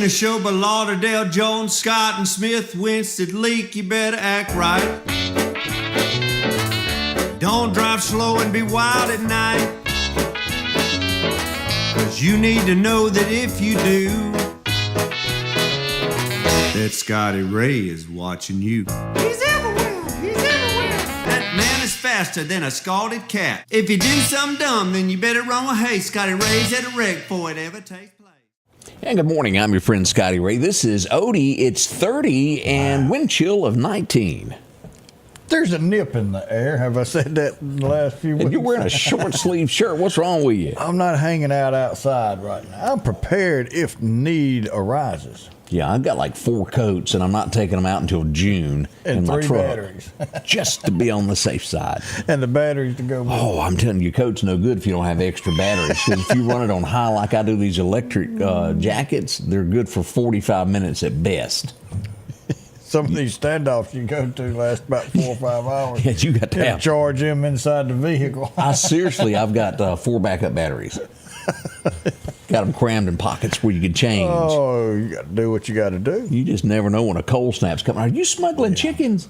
Neshoba, Lauderdale, Jones, Scott, and Smith, Winston, Leak, you better act right. Don't drive slow and be wild at night, 'cause you need to know that if you do, that Scotty Ray is watching you. He's everywhere, he's everywhere. That man is faster than a scalded cat. If you do something dumb, then you better run with haste. Scotty Ray's at a wreck before it ever takes place. And good morning, I'm your friend Scotty Ray. This is Odie. It's 30 and wind chill of 19. There's a nip in the air. Have I said that in the last few weeks? And you're wearing a short sleeve shirt. What's wrong with you? I'm not hanging out outside right now. I'm prepared if need arises. Yeah, I've got like 4 coats, and I'm not taking them out until June And in my 3 truck, batteries. just to be on the safe side. And the batteries to go with. Oh, I'm telling you, your coat's no good if you don't have extra batteries. 'Cause if you run it on high like I do these electric jackets, they're good for 45 minutes at best. Some of these standoffs you go to last about 4 or 5 hours. Yeah, you got to have. Charge them inside the vehicle. I've got 4 backup batteries. Got them crammed in pockets where you can change. Oh, you got to do what you got to do. You just never know when a cold snap's coming. Are you smuggling chickens?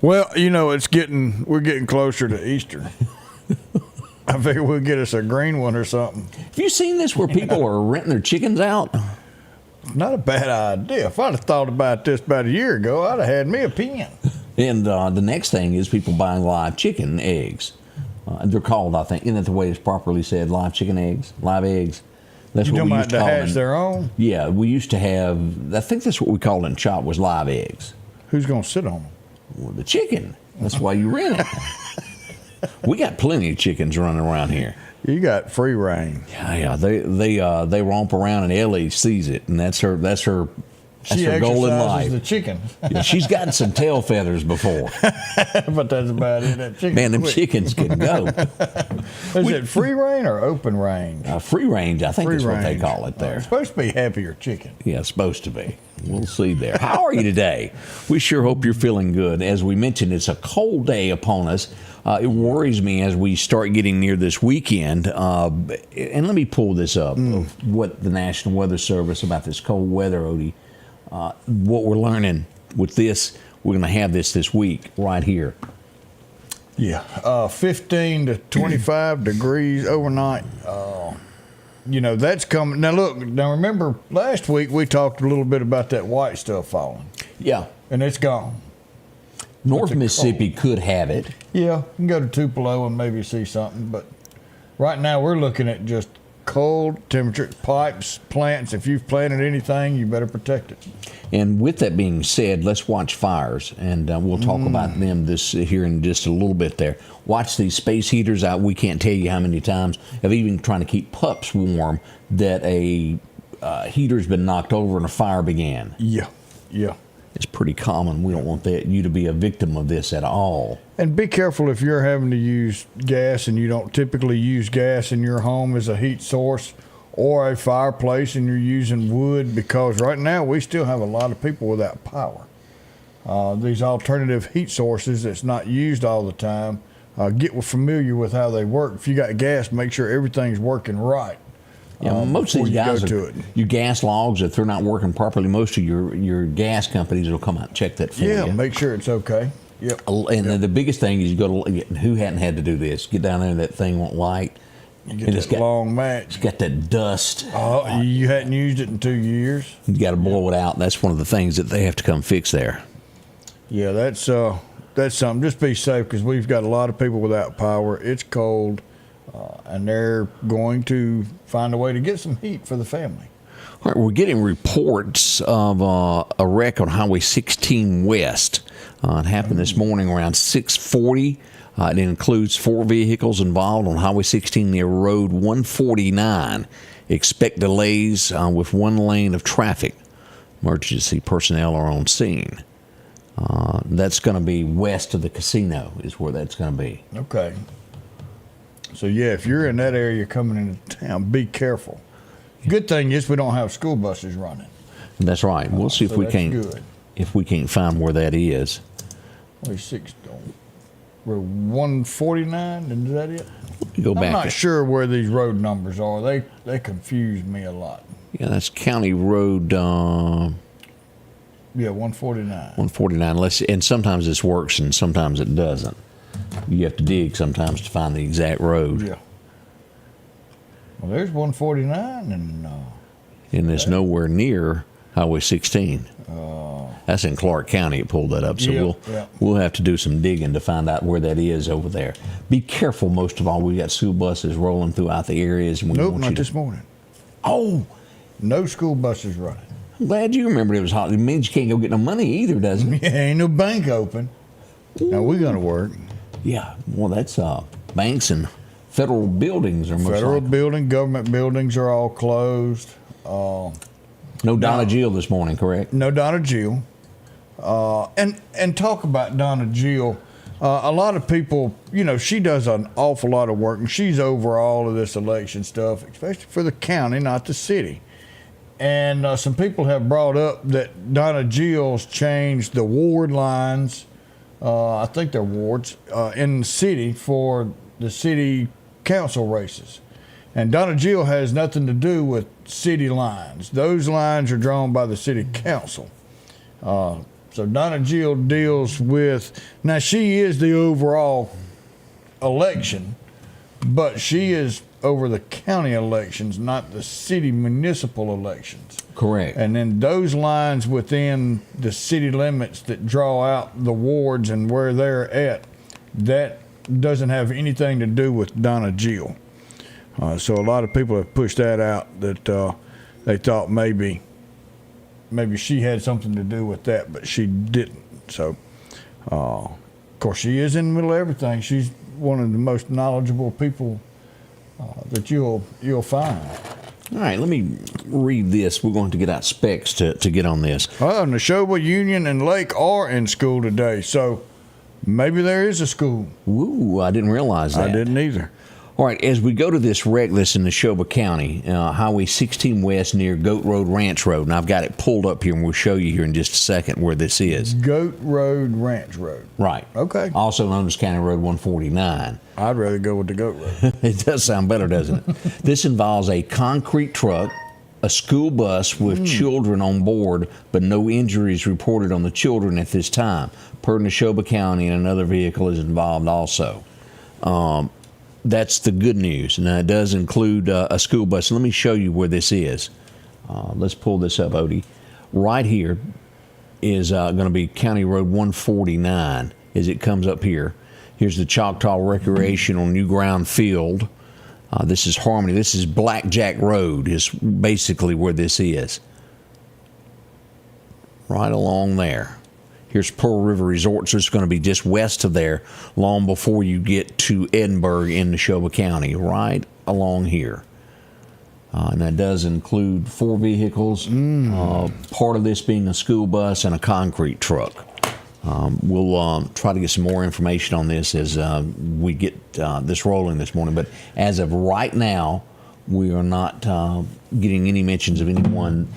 Well, you know, we're getting closer to Easter. I figure we'll get us a green one or something. Have you seen this where people are renting their chickens out? Not a bad idea. If I'd have thought about this about a year ago, I'd have had me a pen. And the next thing is people buying live chicken eggs. They're called, I think, isn't that the way it's properly said? Live chicken eggs? Live eggs? That's You what talking we about used to to call hatch them. their own? Yeah, we used to have, I think that's what we called it in shop, was live eggs. Who's going to sit on them? Well, the chicken. That's why you rent it. We got plenty of chickens running around here. You got free reign. Yeah, they romp around and Ellie sees it, and that's her She goal in exercises life. the chicken. Yeah, she's gotten some tail feathers before. But that's about it. That chicken. Man, them quick. chickens can go. Is it free range or open range? Free range, I think is what they call it there. It's supposed to be happier chicken. Yeah, it's supposed to be. We'll see there. How are you today? We sure hope you're feeling good. As we mentioned, it's a cold day upon us. It worries me as we start getting near this weekend. And let me pull this up, of what the National Weather Service about this cold weather, Odie. What we're learning with this, we're going to have this week right here. Yeah, 15 to 25 degrees overnight. You know, that's coming. Now, look, remember last week we talked a little bit about that white stuff falling. Yeah. And it's gone. North Mississippi could have it. Yeah, you can go to Tupelo and maybe see something. But right now we're looking at just cold temperature, pipes, plants. If you've planted anything, you better protect it. And with that being said, let's watch fires, and we'll talk about them here in just a little bit there. Watch these space heaters out. We can't tell you how many times of even trying to keep pups warm that a heater's been knocked over and a fire began. Yeah. It's pretty common. We don't want you to be a victim of this at all. And be careful if you're having to use gas and you don't typically use gas in your home as a heat source or a fireplace and you're using wood, because right now we still have a lot of people without power. These alternative heat sources that's not used all the time, get familiar with how they work. If you got gas, make sure everything's working right. Yeah, most of these guys your gas logs, if they're not working properly, most of your gas companies will come out and check that for you. Yeah, make sure it's okay. Yep. And the biggest thing is you go to, who hadn't had to do this? Get down there and that thing won't light. You get that long match. It's got that dust. Oh, you hadn't used it in 2 years. You got to blow it out. That's one of the things that they have to come fix there. Yeah, that's something. Just be safe, because we've got a lot of people without power. It's cold. And they're going to find a way to get some heat for the family. All right, we're getting reports of a wreck on Highway 16 West. It happened this morning around 6:40. It includes 4 vehicles involved on Highway 16 near Road 149. Expect delays with 1 lane of traffic. Emergency personnel are on scene. That's going to be west of the casino is where that's going to be. Okay. So, yeah, if you're in that area coming into town, be careful. Good thing is we don't have school buses running. That's right. We'll see if we can't find where that is. We're 149, and is that it? Go back. I'm not sure where these road numbers are. They confuse me a lot. Yeah, that's County Road Yeah, 149. 149. And sometimes this works and sometimes it doesn't. You have to dig sometimes to find the exact road. Yeah. Well, there's 149 And it's nowhere near Highway 16. That's in Clark County. It pulled that up. So we'll have to do some digging to find out where that is over there. Be careful. Most of all, we got school buses rolling throughout the areas. And nope, not this morning. Oh, no school buses running. I'm glad you remembered it was hot. It means you can't go get no money either, doesn't it? Yeah, ain't no bank open. Now we're gonna work. Yeah. Well, that's banks and federal buildings are most federal likely. building, government buildings are all closed. No Donna Jill this morning, correct? No Donna Jill. And talk about Donna Jill. A lot of people, she does an awful lot of work, and she's over all of this election stuff, especially for the county, not the city. And some people have brought up that Donna Jill's changed the ward lines. I think they're wards in the city for the city council races. And Donna Jill has nothing to do with city lines. Those lines are drawn by the city council. So Donna Jill deals with, now she is the overall election, but she is over the county elections, not the city municipal elections. Correct. And then those lines within the city limits that draw out the wards and where they're at, that doesn't have anything to do with Donna Jill. So a lot of people have pushed that out, that they thought maybe she had something to do with that, but she didn't. So, of course, she is in the middle of everything. She's one of the most knowledgeable people that you'll find. All right, let me read this. We're going to get out specs to get on this. Neshoba, Union, and Lake are in school today, so maybe there is a school. Ooh, I didn't realize that. I didn't either. All right, as we go to this wreck that's in Neshoba County, Highway 16 West near Goat Road, Ranch Road, and I've got it pulled up here, and we'll show you here in just a second where this is. Goat Road, Ranch Road. Right. Okay. Also known as County Road 149. I'd rather go with the Goat Road. It does sound better, doesn't it? This involves a concrete truck, a school bus with children on board, but no injuries reported on the children at this time. Per Neshoba County, and another vehicle is involved also. That's the good news. Now, it does include a school bus. Let me show you where this is. Let's pull this up, Odie. Right here is going to be County Road 149 as it comes up here. Here's the Choctaw Recreational New Ground Field. This is Harmony. This is Blackjack Road is basically where this is. Right along there. Here's Pearl River Resort, so it's going to be just west of there, long before you get to Edinburgh in Neshoba County, right along here. And that does include 4 vehicles, part of this being a school bus and a concrete truck. We'll try to get some more information on this as we get this rolling this morning. But as of right now, we are not getting any mentions of anyone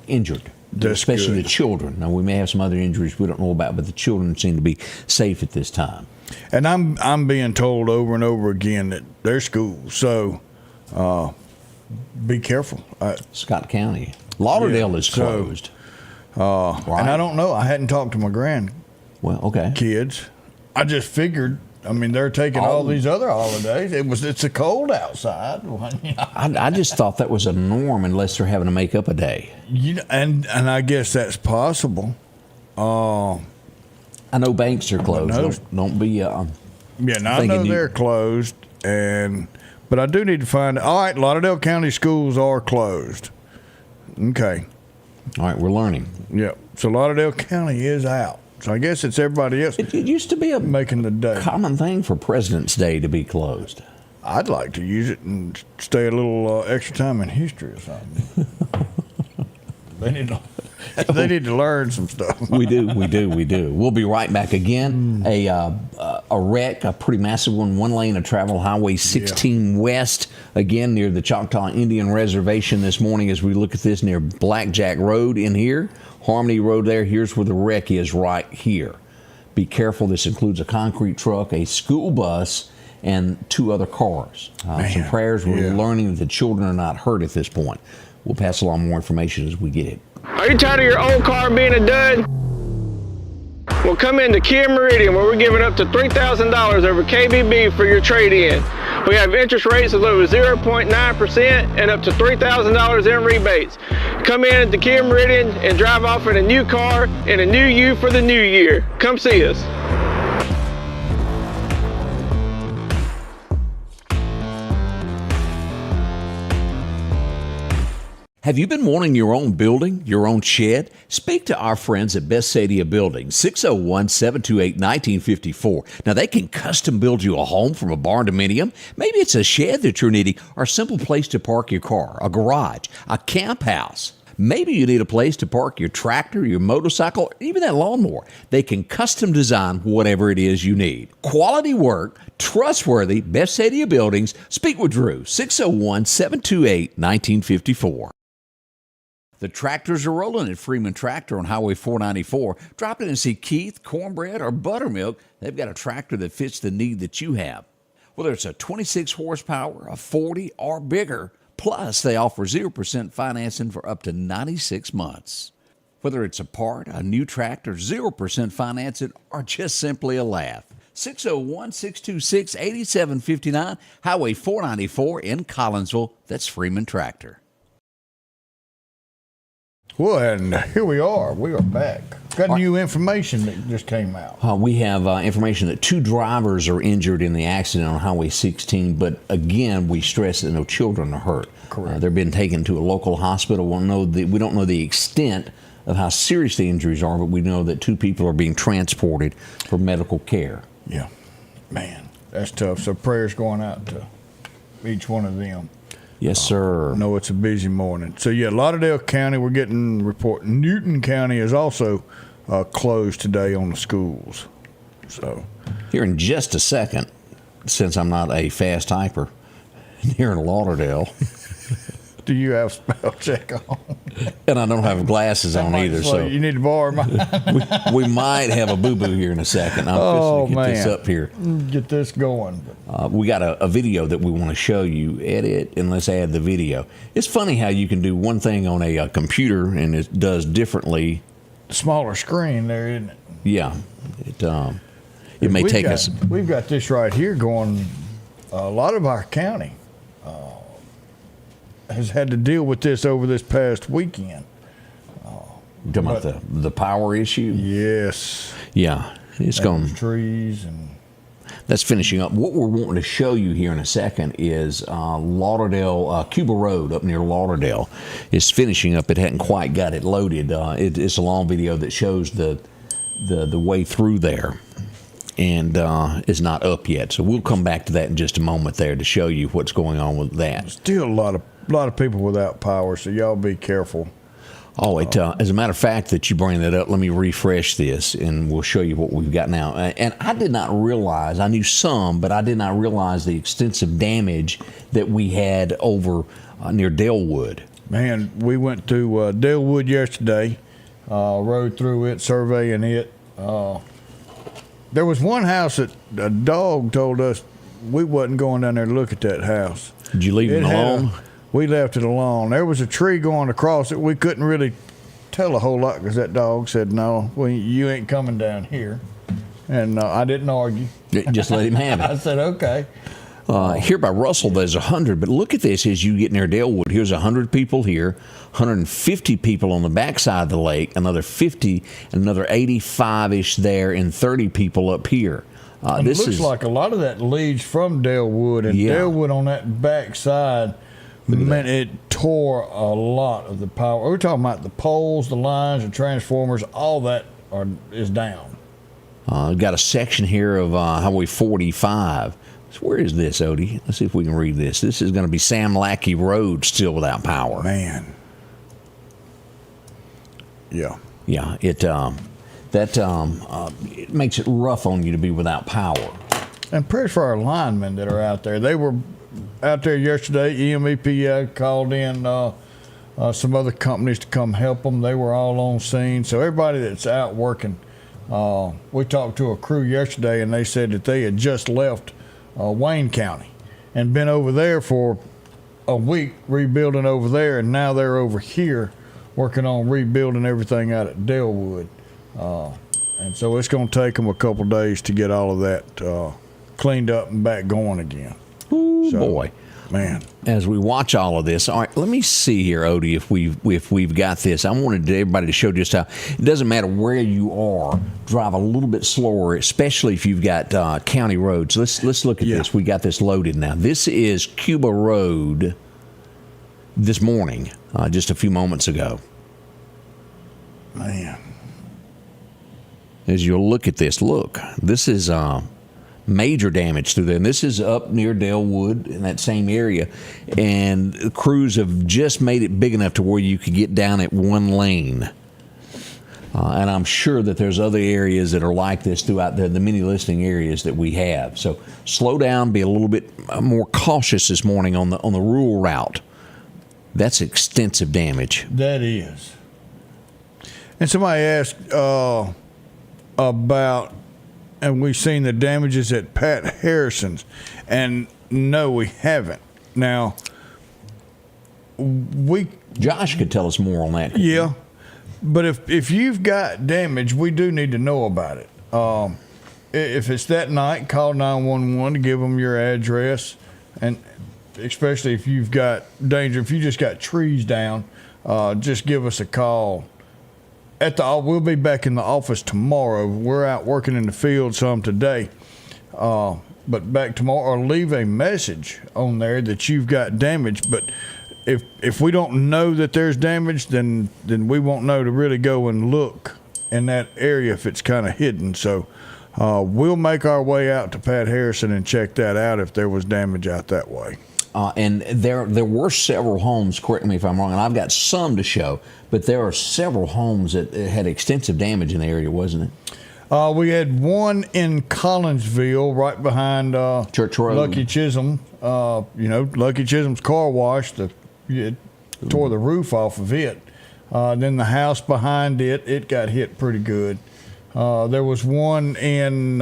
injured. That's especially good. The children. Now, we may have some other injuries we don't know about, but the children seem to be safe at this time. And I'm being told over and over again that they're schools, so be careful. Scott County. Lauderdale is closed. Right. And I don't know. I hadn't talked to my grandkids. Well, okay. I just figured. I mean, they're taking all these other holidays. It's a cold outside. I just thought that was a norm unless they're having to make up a day. And I guess that's possible. I know banks are closed. Don't be. Yeah, now I know they're closed, but I do need to find. All right, Lauderdale County schools are closed. Okay. All right, we're learning. Yeah, so Lauderdale County is out. So I guess it's everybody else. It used to be a making the day common thing for President's Day to be closed. I'd like to use it and stay a little extra time in history or something. They need to learn some stuff. We do. We'll be right back again. A wreck, a pretty massive one lane of travel, Highway 16 West, again near the Choctaw Indian Reservation this morning as we look at this near Blackjack Road in here. Harmony Road there. Here's where the wreck is right here. Be careful. This includes a concrete truck, a school bus, and 2 other cars. Some prayers. We're learning that the children are not hurt at this point. We'll pass along more information as we get it. Are you tired of your old car being a dud? Well, come into Kia Meridian, where we're giving up to $3,000 over KBB for your trade-in. We have interest rates as low as 0.9% and up to $3,000 in rebates. Come in at the Kia Meridian and drive off in a new car and a new you for the new year. Come see us. Have you been wanting your own building, your own shed? Speak to our friends at Best Sadia Building, 601-728-1954. Now, they can custom build you a home from a barn dominium. Maybe it's a shed that you're needing, or a simple place to park your car, a garage, a camp house. Maybe you need a place to park your tractor, your motorcycle, or even that lawnmower. They can custom design whatever it is you need. Quality work, trustworthy, Best Sadia Buildings. Speak with Drew, 601-728-1954. The tractors are rolling at Freeman Tractor on Highway 494. Drop in and see Keith, Cornbread, or Buttermilk. They've got a tractor that fits the need that you have. Whether it's a 26 horsepower, a 40, or bigger. Plus, they offer 0% financing for up to 96 months. Whether it's a part, a new tractor, 0% financing, or just simply a laugh. 601-626-8759, Highway 494 in Collinsville. That's Freeman Tractor. Well, and here we are. We are back. Got new information that just came out. We have information that 2 drivers are injured in the accident on Highway 16, but again, we stress that no children are hurt. Correct. They're being taken to a local hospital. We don't know the extent of how serious the injuries are, but we know that 2 people are being transported for medical care. Yeah, man, that's tough. So prayers going out to each one of them. Yes, sir. I know it's a busy morning. So, yeah, Lauderdale County, we're getting a report. Newton County is also closed today on the schools. So here in just a second, since I'm not a fast typer, here in Lauderdale. Do you have spell check on? And I don't have glasses on either. So you need to borrow mine. we might have a boo-boo here in a second. I'm fixing to get this up here. Get this going. We got a video that we want to show you. Edit and let's add the video. It's funny how you can do one thing on a computer and it does differently. Smaller screen there, isn't it? Yeah. It may take us. We've got this right here going. A lot of our county has had to deal with this over this past weekend. You talking about the power issue? Yes. Yeah. It's going. Trees and. That's finishing up. What we're wanting to show you here in a second is Lauderdale, Cuba Road up near Lauderdale is finishing up. It hadn't quite got it loaded. It's a long video that shows the way through there and is not up yet. So we'll come back to that in just a moment there to show you what's going on with that. Still a lot of people without power, so y'all be careful. Oh, as a matter of fact that you bring that up, let me refresh this, and we'll show you what we've got now. And I did not realize, I knew some, but I did not realize the extensive damage that we had over near Dalewood. Man, we went to Dalewood yesterday, rode through it, surveying it. There was one house that a dog told us we wasn't going down there to look at that house. Did you leave it alone? We left it alone. There was a tree going across it. We couldn't really tell a whole lot because that dog said, no, you ain't coming down here. And I didn't argue. Just let him have it. I said, okay. Here by Russell, there's 100. But look at this as you get near Dalewood. Here's 100 people here, 150 people on the backside of the lake, another 50, another 85-ish there, and 30 people up here. This looks like a lot of that leads from Dalewood. And Dalewood on that backside, man, it tore a lot of the power. We're talking about the poles, the lines, the transformers, all that is down. Got a section here of Highway 45. So where is this, Odie? Let's see if we can read this. This is going to be Sam Lackey Road still without power. Man. Yeah. Yeah, it makes it rough on you to be without power. And prayers for our linemen that are out there. They were out there yesterday. EMEPA called in some other companies to come help them. They were all on scene. So everybody that's out working, we talked to a crew yesterday, and they said that they had just left Wayne County and been over there for a week rebuilding over there, and now they're over here working on rebuilding everything out at Delwood. And so it's going to take them a couple days to get all of that cleaned up and back going again. Ooh, so, boy. Man. As we watch all of this, all right, let me see here, Odie, if we've got this. I wanted everybody to show just how it doesn't matter where you are, drive a little bit slower, especially if you've got county roads. Let's look at this. We got this loaded now. This is Cuba Road this morning, just a few moments ago. Man. As you look at this, this is major damage through there. And this is up near Delwood in that same area. And the crews have just made it big enough to where you could get down at one lane. And I'm sure that there's other areas that are like this throughout the many listing areas that we have. So slow down, be a little bit more cautious this morning on the rural route. That's extensive damage. That is. And somebody asked about, and we've seen the damages at Pat Harrison's, and no, we haven't. Now, Josh could tell us more on that. Yeah, but if you've got damage, we do need to know about it. If it's that night, call 911 to give them your address, and especially if you've got danger, if you just got trees down, just give us a call. We'll be back in the office tomorrow. We're out working in the field some today, but back tomorrow. Or leave a message on there that you've got damage. But if we don't know that there's damage, then we won't know to really go and look in that area if it's kind of hidden. So we'll make our way out to Pat Harrison and check that out if there was damage out that way. And there were several homes, correct me if I'm wrong, and I've got some to show, but there are several homes that had extensive damage in the area, wasn't it? We had one in Collinsville right behind Church Road. Lucky Chisholm. Lucky Chisholm's car wash, it tore the roof off of it. Then the house behind it got hit pretty good. There was one in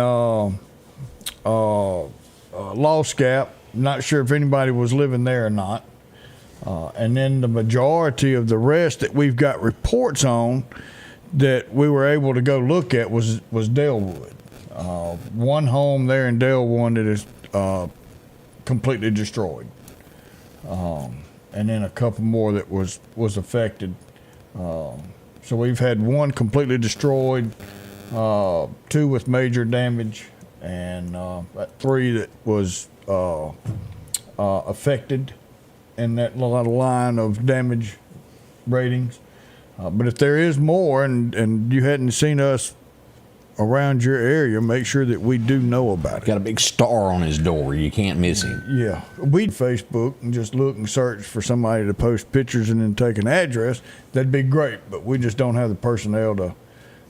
Lost Gap. Not sure if anybody was living there or not. And then the majority of the rest that we've got reports on that we were able to go look at was Delwood. One home there in Delwood that is completely destroyed. And then a couple more that was affected. So we've had one completely destroyed, two with major damage, and 3 that was affected in that line of damage ratings. But if there is more and you hadn't seen us around your area, make sure that we do know about it. Got a big star on his door. You can't miss him. Yeah. We'd Facebook and just look and search for somebody to post pictures and then take an address. That'd be great, but we just don't have the personnel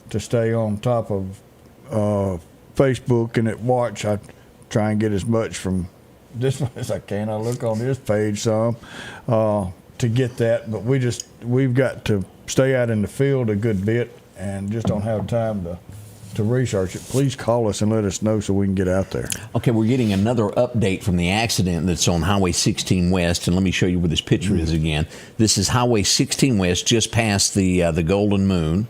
to stay on top of Facebook and at watch. I try and get as much from this one as I can. I look on this page some to get that, but we've got to stay out in the field a good bit and just don't have time to research it. Please call us and let us know so we can get out there. Okay, we're getting another update from the accident that's on Highway 16 West, and let me show you where this picture is again. This is Highway 16 West, just past the Golden Moon.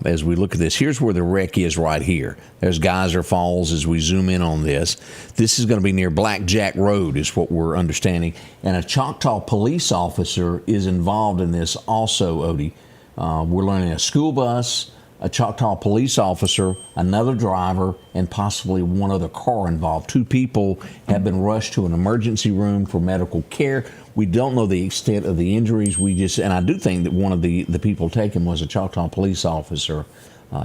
As we look at this, here's where the wreck is right here. There's Geyser Falls as we zoom in on this. This is going to be near Blackjack Road is what we're understanding. And a Choctaw police officer is involved in this also, Odie. We're learning a school bus, a Choctaw police officer, another driver, and possibly one other car involved. 2 people have been rushed to an emergency room for medical care. We don't know the extent of the injuries. And I do think that one of the people taken was a Choctaw police officer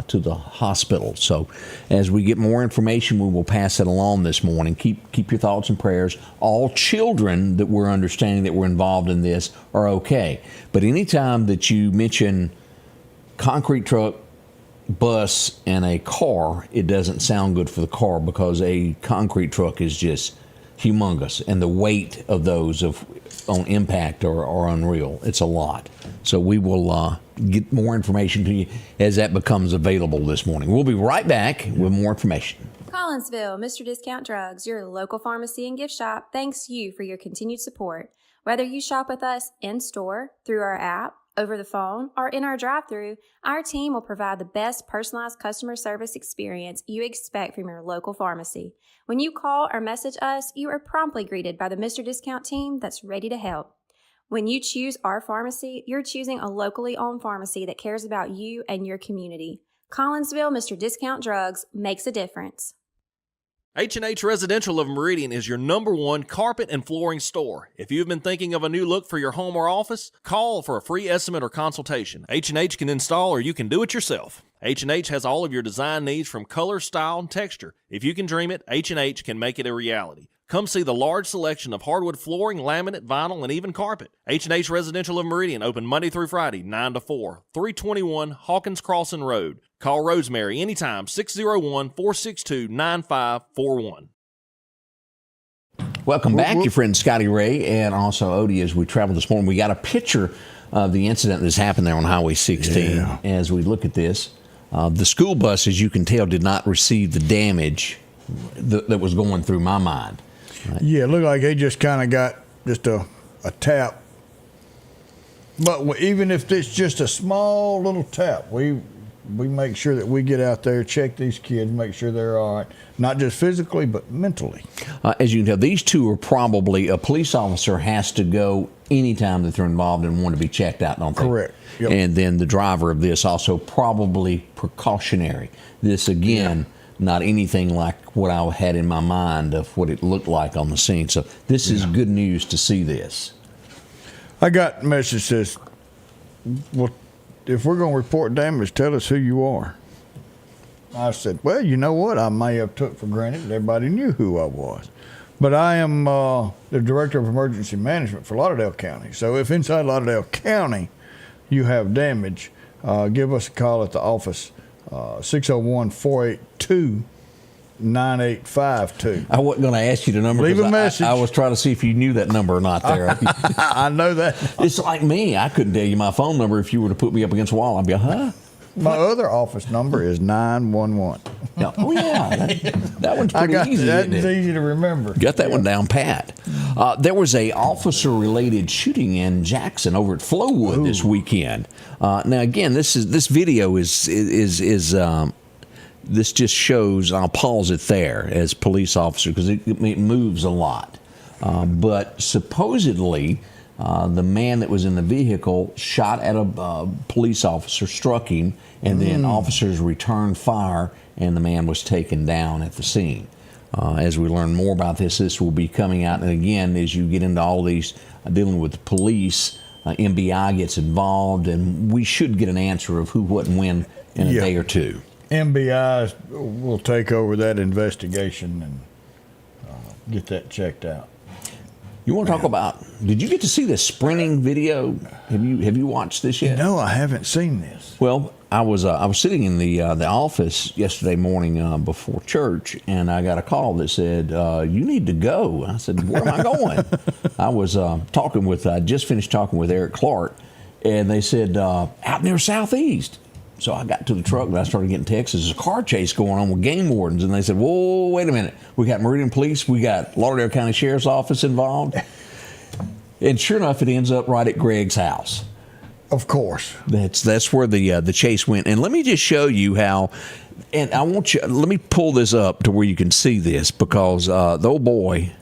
to the hospital. So as we get more information, we will pass it along this morning. Keep your thoughts and prayers. All children that we're understanding that were involved in this are okay. But anytime that you mention concrete truck, bus, and a car, it doesn't sound good for the car because a concrete truck is just humongous, and the weight of those on impact are unreal. It's a lot. So we will get more information to you as that becomes available this morning. We'll be right back with more information. Collinsville, Mr. Discount Drugs, your local pharmacy and gift shop, thanks you for your continued support. Whether you shop with us in-store, through our app, over the phone, or in our drive-thru, our team will provide the best personalized customer service experience you expect from your local pharmacy. When you call or message us, you are promptly greeted by the Mr. Discount team that's ready to help. When you choose our pharmacy, you're choosing a locally owned pharmacy that cares about you and your community. Collinsville Mr. Discount Drugs makes a difference. H&H Residential of Meridian is your #1 carpet and flooring store. If you've been thinking of a new look for your home or office, call for a free estimate or consultation. H&H can install or you can do it yourself. H&H has all of your design needs from color, style, and texture. If you can dream it, H&H can make it a reality. Come see the large selection of hardwood flooring, laminate, vinyl, and even carpet. H&H Residential of Meridian, open Monday through Friday, 9 to 4, 321 Hawkins Crossing Road. Call Rosemary anytime, 601-462-9541. Welcome back, your friend Scotty Ray and also Odie. As we travel this morning, we got a picture of the incident that's happened there on Highway 16. As we look at this, the school bus, as you can tell, did not receive the damage that was going through my mind. Right? Yeah, it looked like they just kind of got just a tap. But even if it's just a small little tap, we make sure that we get out there, check these kids, make sure they're all right, not just physically, but mentally. As you can tell, these two are probably, a police officer has to go anytime that they're involved and want to be checked out, don't they? Correct. Yep. And then the driver of this also probably precautionary. This, again, not anything like what I had in my mind of what it looked like on the scene. So this is good news to see this. I got a message that says, well, if we're going to report damage, tell us who you are. I said, well, you know what? I may have took for granted that everybody knew who I was. But I am the Director of Emergency Management for Lauderdale County. So if inside Lauderdale County you have damage, give us a call at the office, 601-482-9852. I wasn't going to ask you the number. Leave a message. I was trying to see if you knew that number or not there. I know that. It's like me. I couldn't tell you my phone number if you were to put me up against a wall. I'd be, huh? My other office number is 911. Yeah. Oh, yeah. That one's pretty easy. That's easy to remember. Got that one down pat. There was a officer-related shooting in Jackson over at Flowood this weekend. Now, again, this video is this just shows. I'll pause it there as police officer because it moves a lot. But supposedly, the man that was in the vehicle shot at a police officer, struck him, and then officers returned fire, and the man was taken down at the scene. As we learn more about this will be coming out. And again, as you get into all these dealing with the police, MBI gets involved, and we should get an answer of who, what, and when in a day or two. MBI will take over that investigation and get that checked out. You want to talk about? Did you get to see the sprinting video? Have you watched this yet? No, I haven't seen this. Well, I was sitting in the office yesterday morning before church, and I got a call that said, "You need to go." I said, "Where am I going?" I was I just finished talking with Eric Clark, and they said out near Southeast. So I got to the truck and I started getting texts. There's a car chase going on with game wardens. And they said, whoa, wait a minute. We got Meridian Police. We got Lauderdale County Sheriff's Office involved. And sure enough, it ends up right at Greg's house. Of course. That's where the chase went. And let me just show you how, and let me pull this up to where you can see this because the old boy,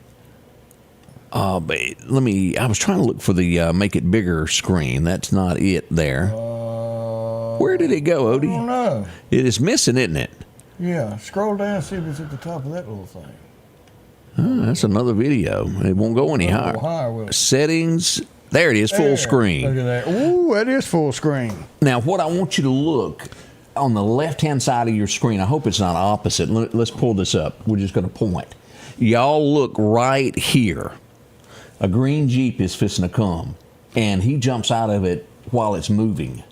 I was trying to look for the make it bigger screen. That's not it there. Where did it go, Odie? I don't know. It is missing, isn't it? Yeah. Scroll down, see if it's at the top of that little thing. That's another video. It won't go any higher. Settings. There it is, full screen. Look at that. Ooh, that is full screen. Now, what I want you to look on the left-hand side of your screen, I hope it's not opposite. Let's pull this up. We're just going to point. Y'all look right here. A green Jeep is fixing to come, and he jumps out of it while it's moving.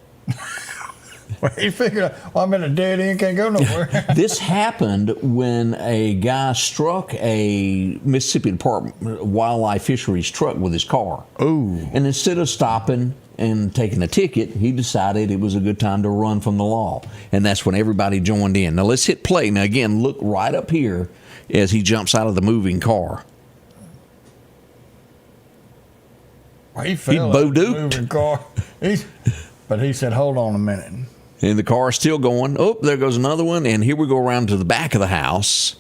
He figured, I'm in a dead end, can't go nowhere. This happened when a guy struck a Mississippi Department Wildlife Fisheries truck with his car. Ooh. And instead of stopping and taking a ticket, he decided it was a good time to run from the law. And that's when everybody joined in. Now let's hit play. Now again, look right up here as he jumps out of the moving car. He fell Bo out of the Duked. moving car. But he said, hold on a minute. And the car's still going. Oh, there goes another one. And here we go around to the back of the house.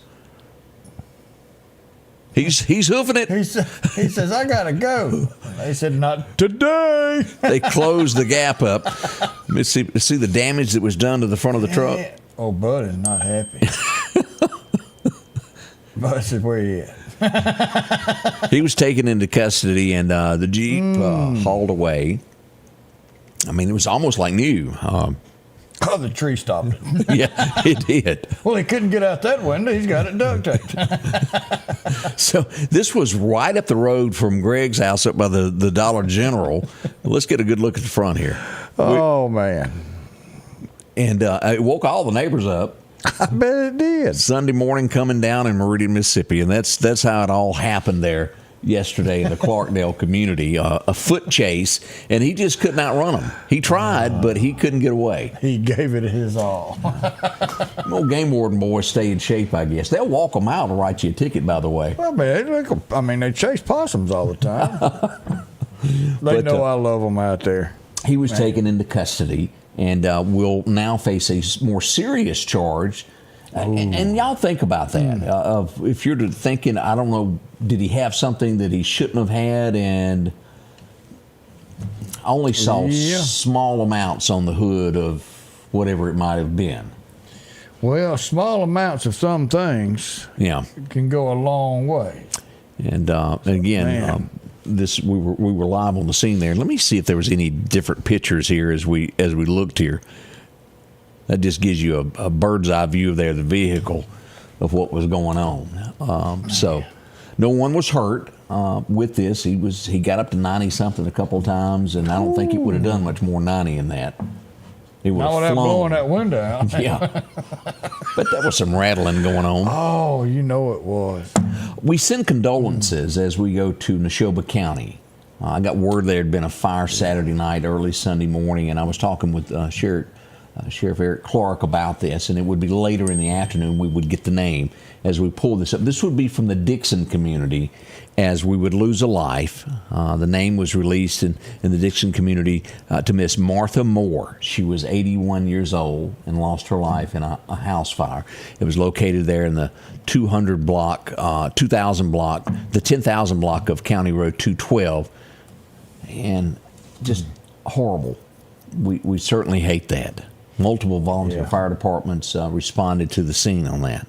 He's hoofing it. He says, I got to go. They said, not today. They closed the gap up. Let's see the damage that was done to the front of the truck. Oh, Bud is not happy. Bud said, where he at? He was taken into custody, and the Jeep hauled away. I mean, it was almost like new. Oh, the tree stopped it. Yeah, it did. Well, he couldn't get out that window. He's got it duct taped. So this was right up the road from Greg's house up by the Dollar General. Let's get a good look at the front here. Oh, man. And it woke all the neighbors up. I bet it did. Sunday morning coming down in Meridian, Mississippi. And that's how it all happened there yesterday in the Clarkdale community. A foot chase, and he just could not run them. He tried, but he couldn't get away. He gave it his all. Old game warden boys stay in shape, I guess. They'll walk a mile to write you a ticket, by the way. Well, man, they chase possums all the time. They know I love them out there. He was taken into custody and will now face a more serious charge. And y'all think about that. If you're thinking, I don't know, did he have something that he shouldn't have had? And I only saw small amounts on the hood of whatever it might have been. Well, small amounts of some things can go a long way. And again, we were live on the scene there. Let me see if there was any different pictures here as we looked here. That just gives you a bird's eye view of the vehicle of what was going on. So no one was hurt with this. He got up to 90 something a couple of times, and I don't think he would have done much more 90 in that. It would not have without flown. blowing that window out. Yeah, but there was some rattling going on. Oh, you know it was. We send condolences as we go to Neshoba County. I got word there had been a fire Saturday night, early Sunday morning, and I was talking with Sheriff Eric Clark about this, and it would be later in the afternoon we would get the name as we pull this up. This would be from the Dixon community as we would lose a life. The name was released in the Dixon community to Miss Martha Moore. She was 81 years old and lost her life in a house fire. It was located there in the 2000 block, the 10,000 block of County Road 212, and just horrible. We certainly hate that. Multiple volunteer fire departments responded to the scene on that.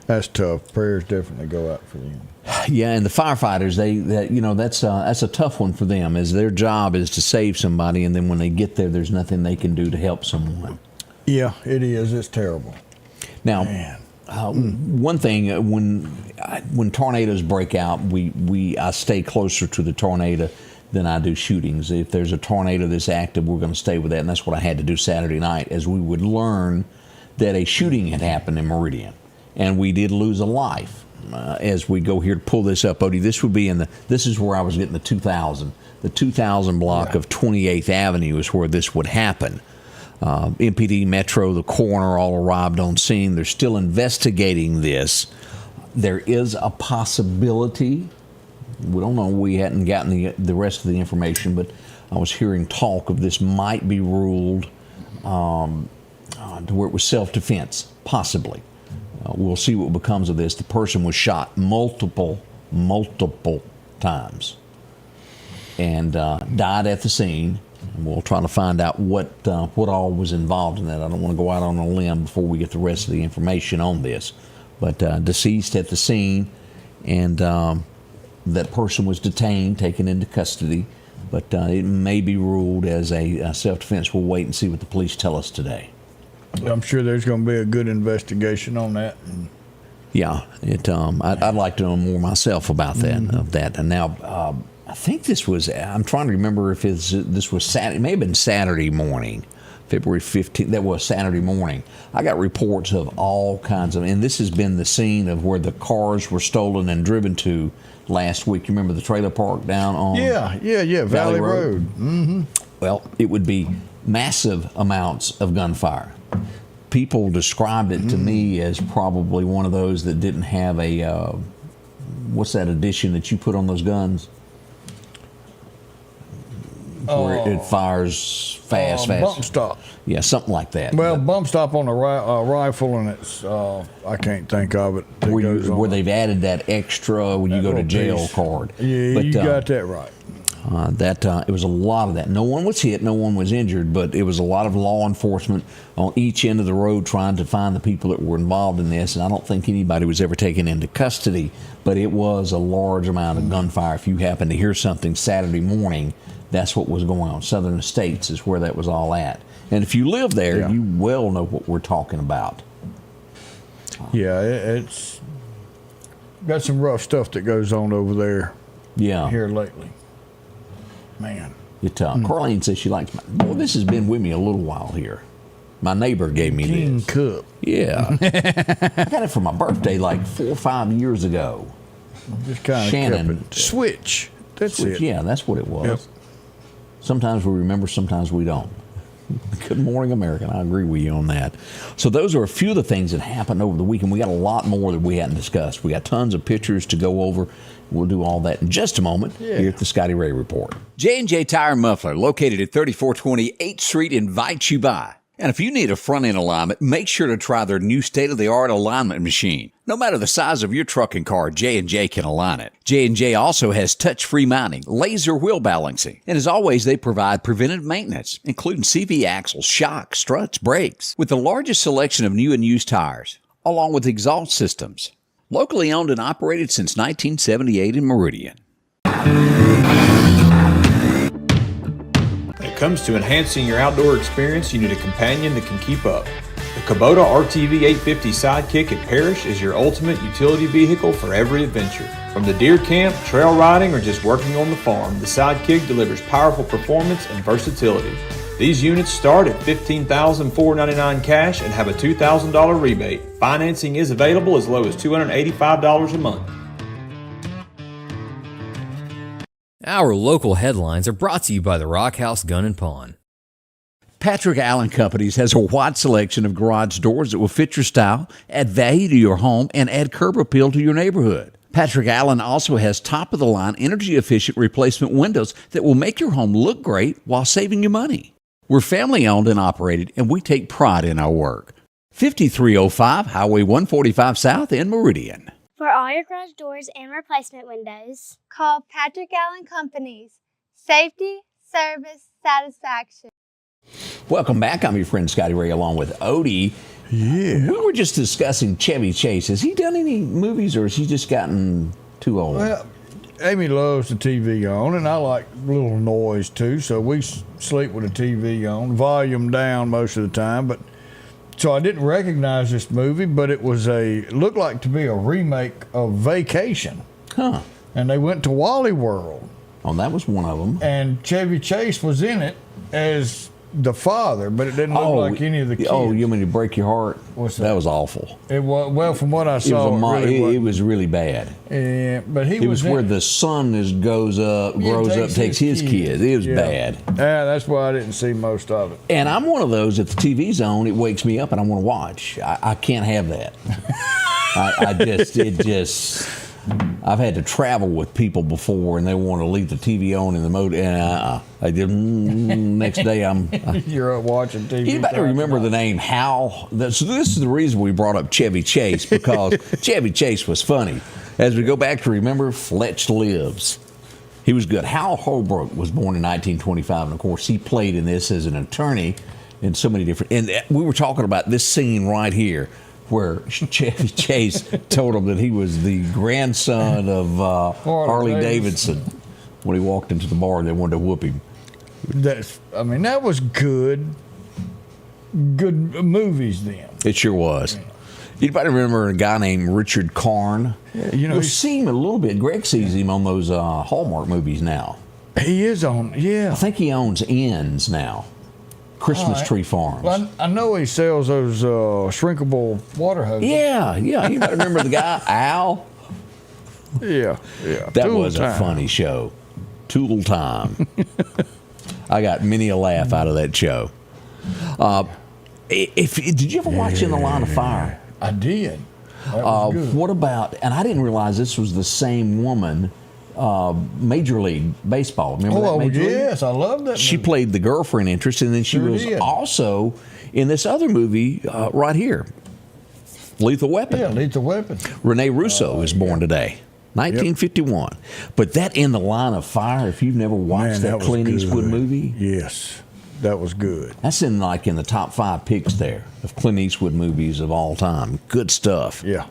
That's tough. Prayers definitely go out for them. Yeah, and the firefighters, that's a tough one for them, as their job is to save somebody, and then when they get there, there's nothing they can do to help someone. Yeah, it is. It's terrible. Now, one thing, when tornadoes break out, I stay closer to the tornado than I do shootings. If there's a tornado that's active, we're going to stay with that, and that's what I had to do Saturday night, as we would learn that a shooting had happened in Meridian, and we did lose a life. As we go here to pull this up, Odie, this is where I was getting the 2000 block of 28th Avenue is where this would happen. MPD, Metro, the coroner all arrived on scene. They're still investigating this. There is a possibility. We don't know. We hadn't gotten the rest of the information, but I was hearing talk of this might be ruled to where it was self-defense, possibly. We'll see what becomes of this. The person was shot multiple times and died at the scene. And we'll try to find out what all was involved in that. I don't want to go out on a limb before we get the rest of the information on this. But deceased at the scene, and that person was detained, taken into custody. But it may be ruled as a self-defense. We'll wait and see what the police tell us today. I'm sure there's going to be a good investigation on that. Yeah, I'd like to know more myself about that. And now, I think this was, I'm trying to remember if this was Saturday, it may have been Saturday morning, February 15th. That was Saturday morning. I got reports of all kinds of, and this has been the scene of where the cars were stolen and driven to last week. You remember the trailer park down on Valley Road. Mm-hmm. Well, it would be massive amounts of gunfire. People described it to me as probably one of those that didn't have a, what's that addition that you put on those guns? where it fires fast. Bump stop. Yeah, something like that. Well, bump stop on a rifle, and it's I can't think of it. Where they've added that extra when you go to jail piece. card. Yeah, you got that right. It was a lot of that. No one was hit, no one was injured, but it was a lot of law enforcement on each end of the road trying to find the people that were involved in this. And I don't think anybody was ever taken into custody, but it was a large amount of gunfire. If you happen to hear something Saturday morning, that's what was going on. Southern Estates is where that was all at. And if you live there, you well know what we're talking about. Yeah, it's got some rough stuff that goes on over there. Yeah, here lately. Man. Carlene says she likes boy, this has been with me a little while here. My neighbor gave me King this. Cup. Yeah. I got it for my birthday like 4 or 5 years ago. Just kind of Shannon. Switch. That's Switch. it. Yeah, that's what it was. Yep. Sometimes we remember, sometimes we don't. Good morning, America. I agree with you on that. So those are a few of the things that happened over the weekend. We got a lot more that we hadn't discussed. We got tons of pictures to go over. We'll do all that in just a moment here at the Scotty Ray Report. J&J Tire and Muffler, located at 3420 8th Street, invites you by. And if you need a front-end alignment, make sure to try their new state-of-the-art alignment machine. No matter the size of your truck and car, J&J can align it. J&J also has touch-free mounting, laser wheel balancing, and as always, they provide preventive maintenance, including CV axles, shocks, struts, brakes, with the largest selection of new and used tires, along with exhaust systems. Locally owned and operated since 1978 in Meridian. When it comes to enhancing your outdoor experience, you need a companion that can keep up. The Kubota RTV 850 Sidekick at Parrish is your ultimate utility vehicle for every adventure. From the deer camp, trail riding, or just working on the farm, the Sidekick delivers powerful performance and versatility. These units start at $15,499 cash and have a $2,000 rebate. Financing is available as low as $285 a month. Our local headlines are brought to you by the Rock House Gun and Pawn. Patrick Allen Companies has a wide selection of garage doors that will fit your style, add value to your home, and add curb appeal to your neighborhood. Patrick Allen also has top-of-the-line, energy-efficient replacement windows that will make your home look great while saving you money. We're family-owned and operated, and we take pride in our work. 5305 Highway 145 South in Meridian. For all your garage doors and replacement windows, call Patrick Allen Companies. Safety, service, satisfaction. Welcome back. I'm your friend Scotty Ray along with Odie. Yeah. We were just discussing Chevy Chase. Has he done any movies or has he just gotten too old? Well, Amy loves the TV on, and I like a little noise too, so we sleep with the TV on, volume down most of the time. But so I didn't recognize this movie, but it looked like to be a remake of Vacation. Huh. And they went to Wally World. Oh, that was one of them. And Chevy Chase was in it as the father, but it didn't look like any of the kids. Oh, you mean to break your heart? What's that? That was awful. It was, well, from what I saw, it was really bad. But he was where the son grows up, takes his kids. It was bad. Yeah, that's why I didn't see most of it. And I'm one of those, if the TV's on, it wakes me up and I want to watch. I can't have that. I've had to travel with people before, and they want to leave the TV on in the mode, and I did. Next day, You're up watching TV. Anybody remember the name Hal? So this is the reason we brought up Chevy Chase, because Chevy Chase was funny. As we go back to remember, Fletch Lives. He was good. Hal Holbrook was born in 1925, and of course, he played in this as an attorney in so many different. And we were talking about this scene right here, where Chevy Chase told him that he was the grandson of Harley Davidson. When he walked into the bar, they wanted to whoop him. That was good movies then. It sure was. Anybody remember a guy named Richard Karn? Yeah, you'll see him a little bit. Greg sees him on those Hallmark movies now. He is on, yeah. I think he owns Inns now. Christmas Tree Farms. Well, I know he sells those shrinkable water hoses. Yeah. You might remember the guy, Al? Yeah. That was a funny show. Tool Time. I got many a laugh out of that show. Did you ever watch In the Line of Fire? I did. That was good. What about, and I didn't realize this was the same woman Major League Baseball. Remember that? Major League? Yes, I love that She movie. played the girlfriend interest, and then she was also in this other movie right here, Lethal Weapon. Yeah, Lethal Weapon. Renee Russo is born today, 1951. But that In the Line of Fire, if you've never watched that Clint Eastwood movie. Yes, that was good. That's in the top 5 picks there of Clint Eastwood movies of all time. Good stuff. Yeah.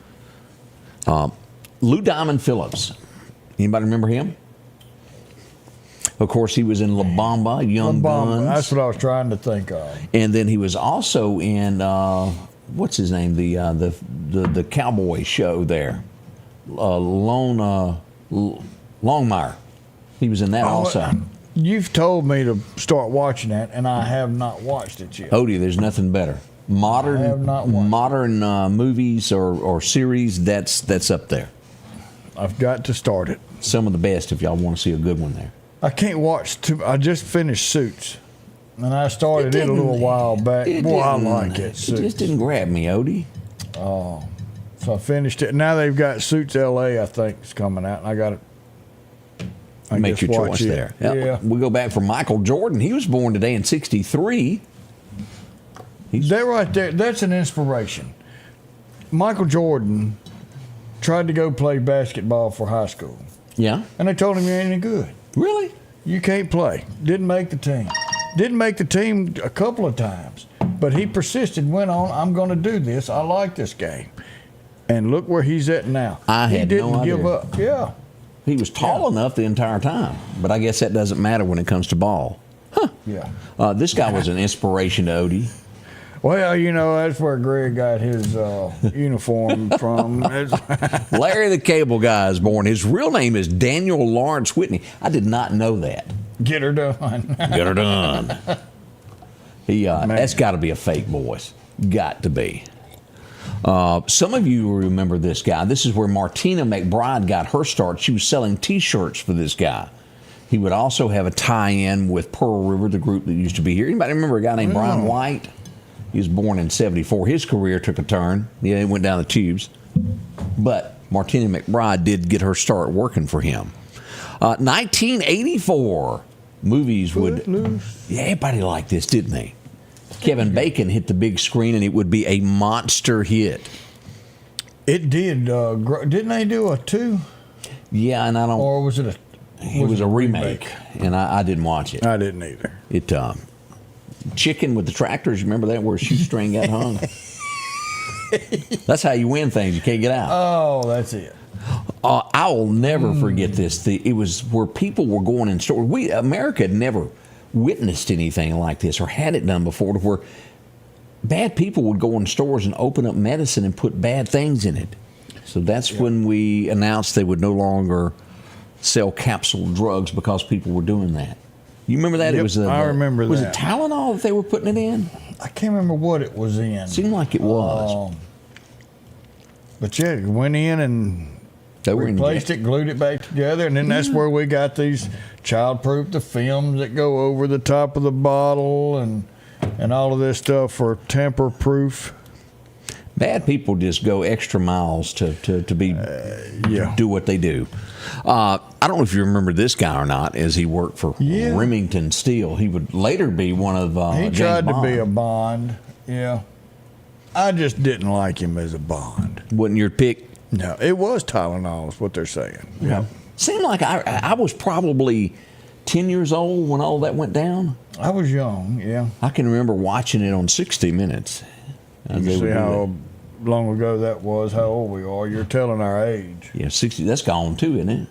Lou Diamond Phillips. Anybody remember him? Of course, he was in La Bamba, Young Guns. That's what I was trying to think of. And then he was also in what's his name? The cowboy show there, Longmire. He was in that also. You've told me to start watching that, and I have not watched it yet. Odie, there's nothing better. Modern movies or series, that's up there. I've got to start it. Some of the best if y'all want to see a good one there. I can't watch I just finished Suits, and I started it a little while back. Boy, I like it. It just didn't grab me, Odie. Oh, so I finished it. Now they've got Suits LA, I think, is coming out, and I got it. Make your choice there. Yeah. We go back for Michael Jordan. He was born today in 1963. That right there, that's an inspiration. Michael Jordan tried to go play basketball for high school. Yeah. And they told him you ain't any good. Really? You can't play. Didn't make the team. Didn't make the team a couple of times. But he persisted, went on, I'm going to do this. I like this game. And look where he's at now. He didn't give up. Yeah. He was tall enough the entire time. But I guess that doesn't matter when it comes to ball. Huh. Yeah. This guy was an inspiration to Odie. Well, that's where Greg got his uniform from. Larry the Cable Guy is born. His real name is Daniel Lawrence Whitney. I did not know that. Get her done. Get her done. That's got to be a fake voice. Got to be. Some of you remember this guy. This is where Martina McBride got her start. She was selling T-shirts for this guy. He would also have a tie-in with Pearl River, the group that used to be here. Anybody remember a guy named Brian White? He was born in 1974. His career took a turn. Yeah, he went down the tubes. But Martina McBride did get her start working for him. 1984. Movies would... Yeah, everybody liked this, didn't they? Kevin Bacon hit the big screen, and it would be a monster hit. It did. Didn't they do a 2? Yeah, and I don't... Or was it a... It was a remake, and I didn't watch it. I didn't either. It Chicken with the Tractors, remember that, where a shoestring got hung? That's how you win things. You can't get out. Oh, that's it. I will never forget this. It was where people were going in stores. America had never witnessed anything like this or had it done before, to where bad people would go in stores and open up medicine and put bad things in it. So that's when we announced they would no longer sell capsule drugs because people were doing that. You remember that? Yep, It was. I remember was that. Was it Tylenol that they were putting it in? I can't remember what it was in. Seemed like it was. But yeah, it went in and replaced it, glued it back together, and then that's where we got these child-proof, the films that go over the top of the bottle and all of this stuff for tamper-proof. Bad people just go extra miles to do what they do. I don't know if you remember this guy or not, as he worked for Remington Steel. He would later be one of He James tried Bond. to be a Bond, yeah. I just didn't like him as a Bond. Wasn't your pick? No, it was Tylenol is what they're saying. Yeah. Seemed like I was probably 10 years old when all that went down. I was young, yeah. I can remember watching it on 60 Minutes. You see how long ago that was, how old we are. You're telling our age. Yeah, 60. That's gone too, isn't it?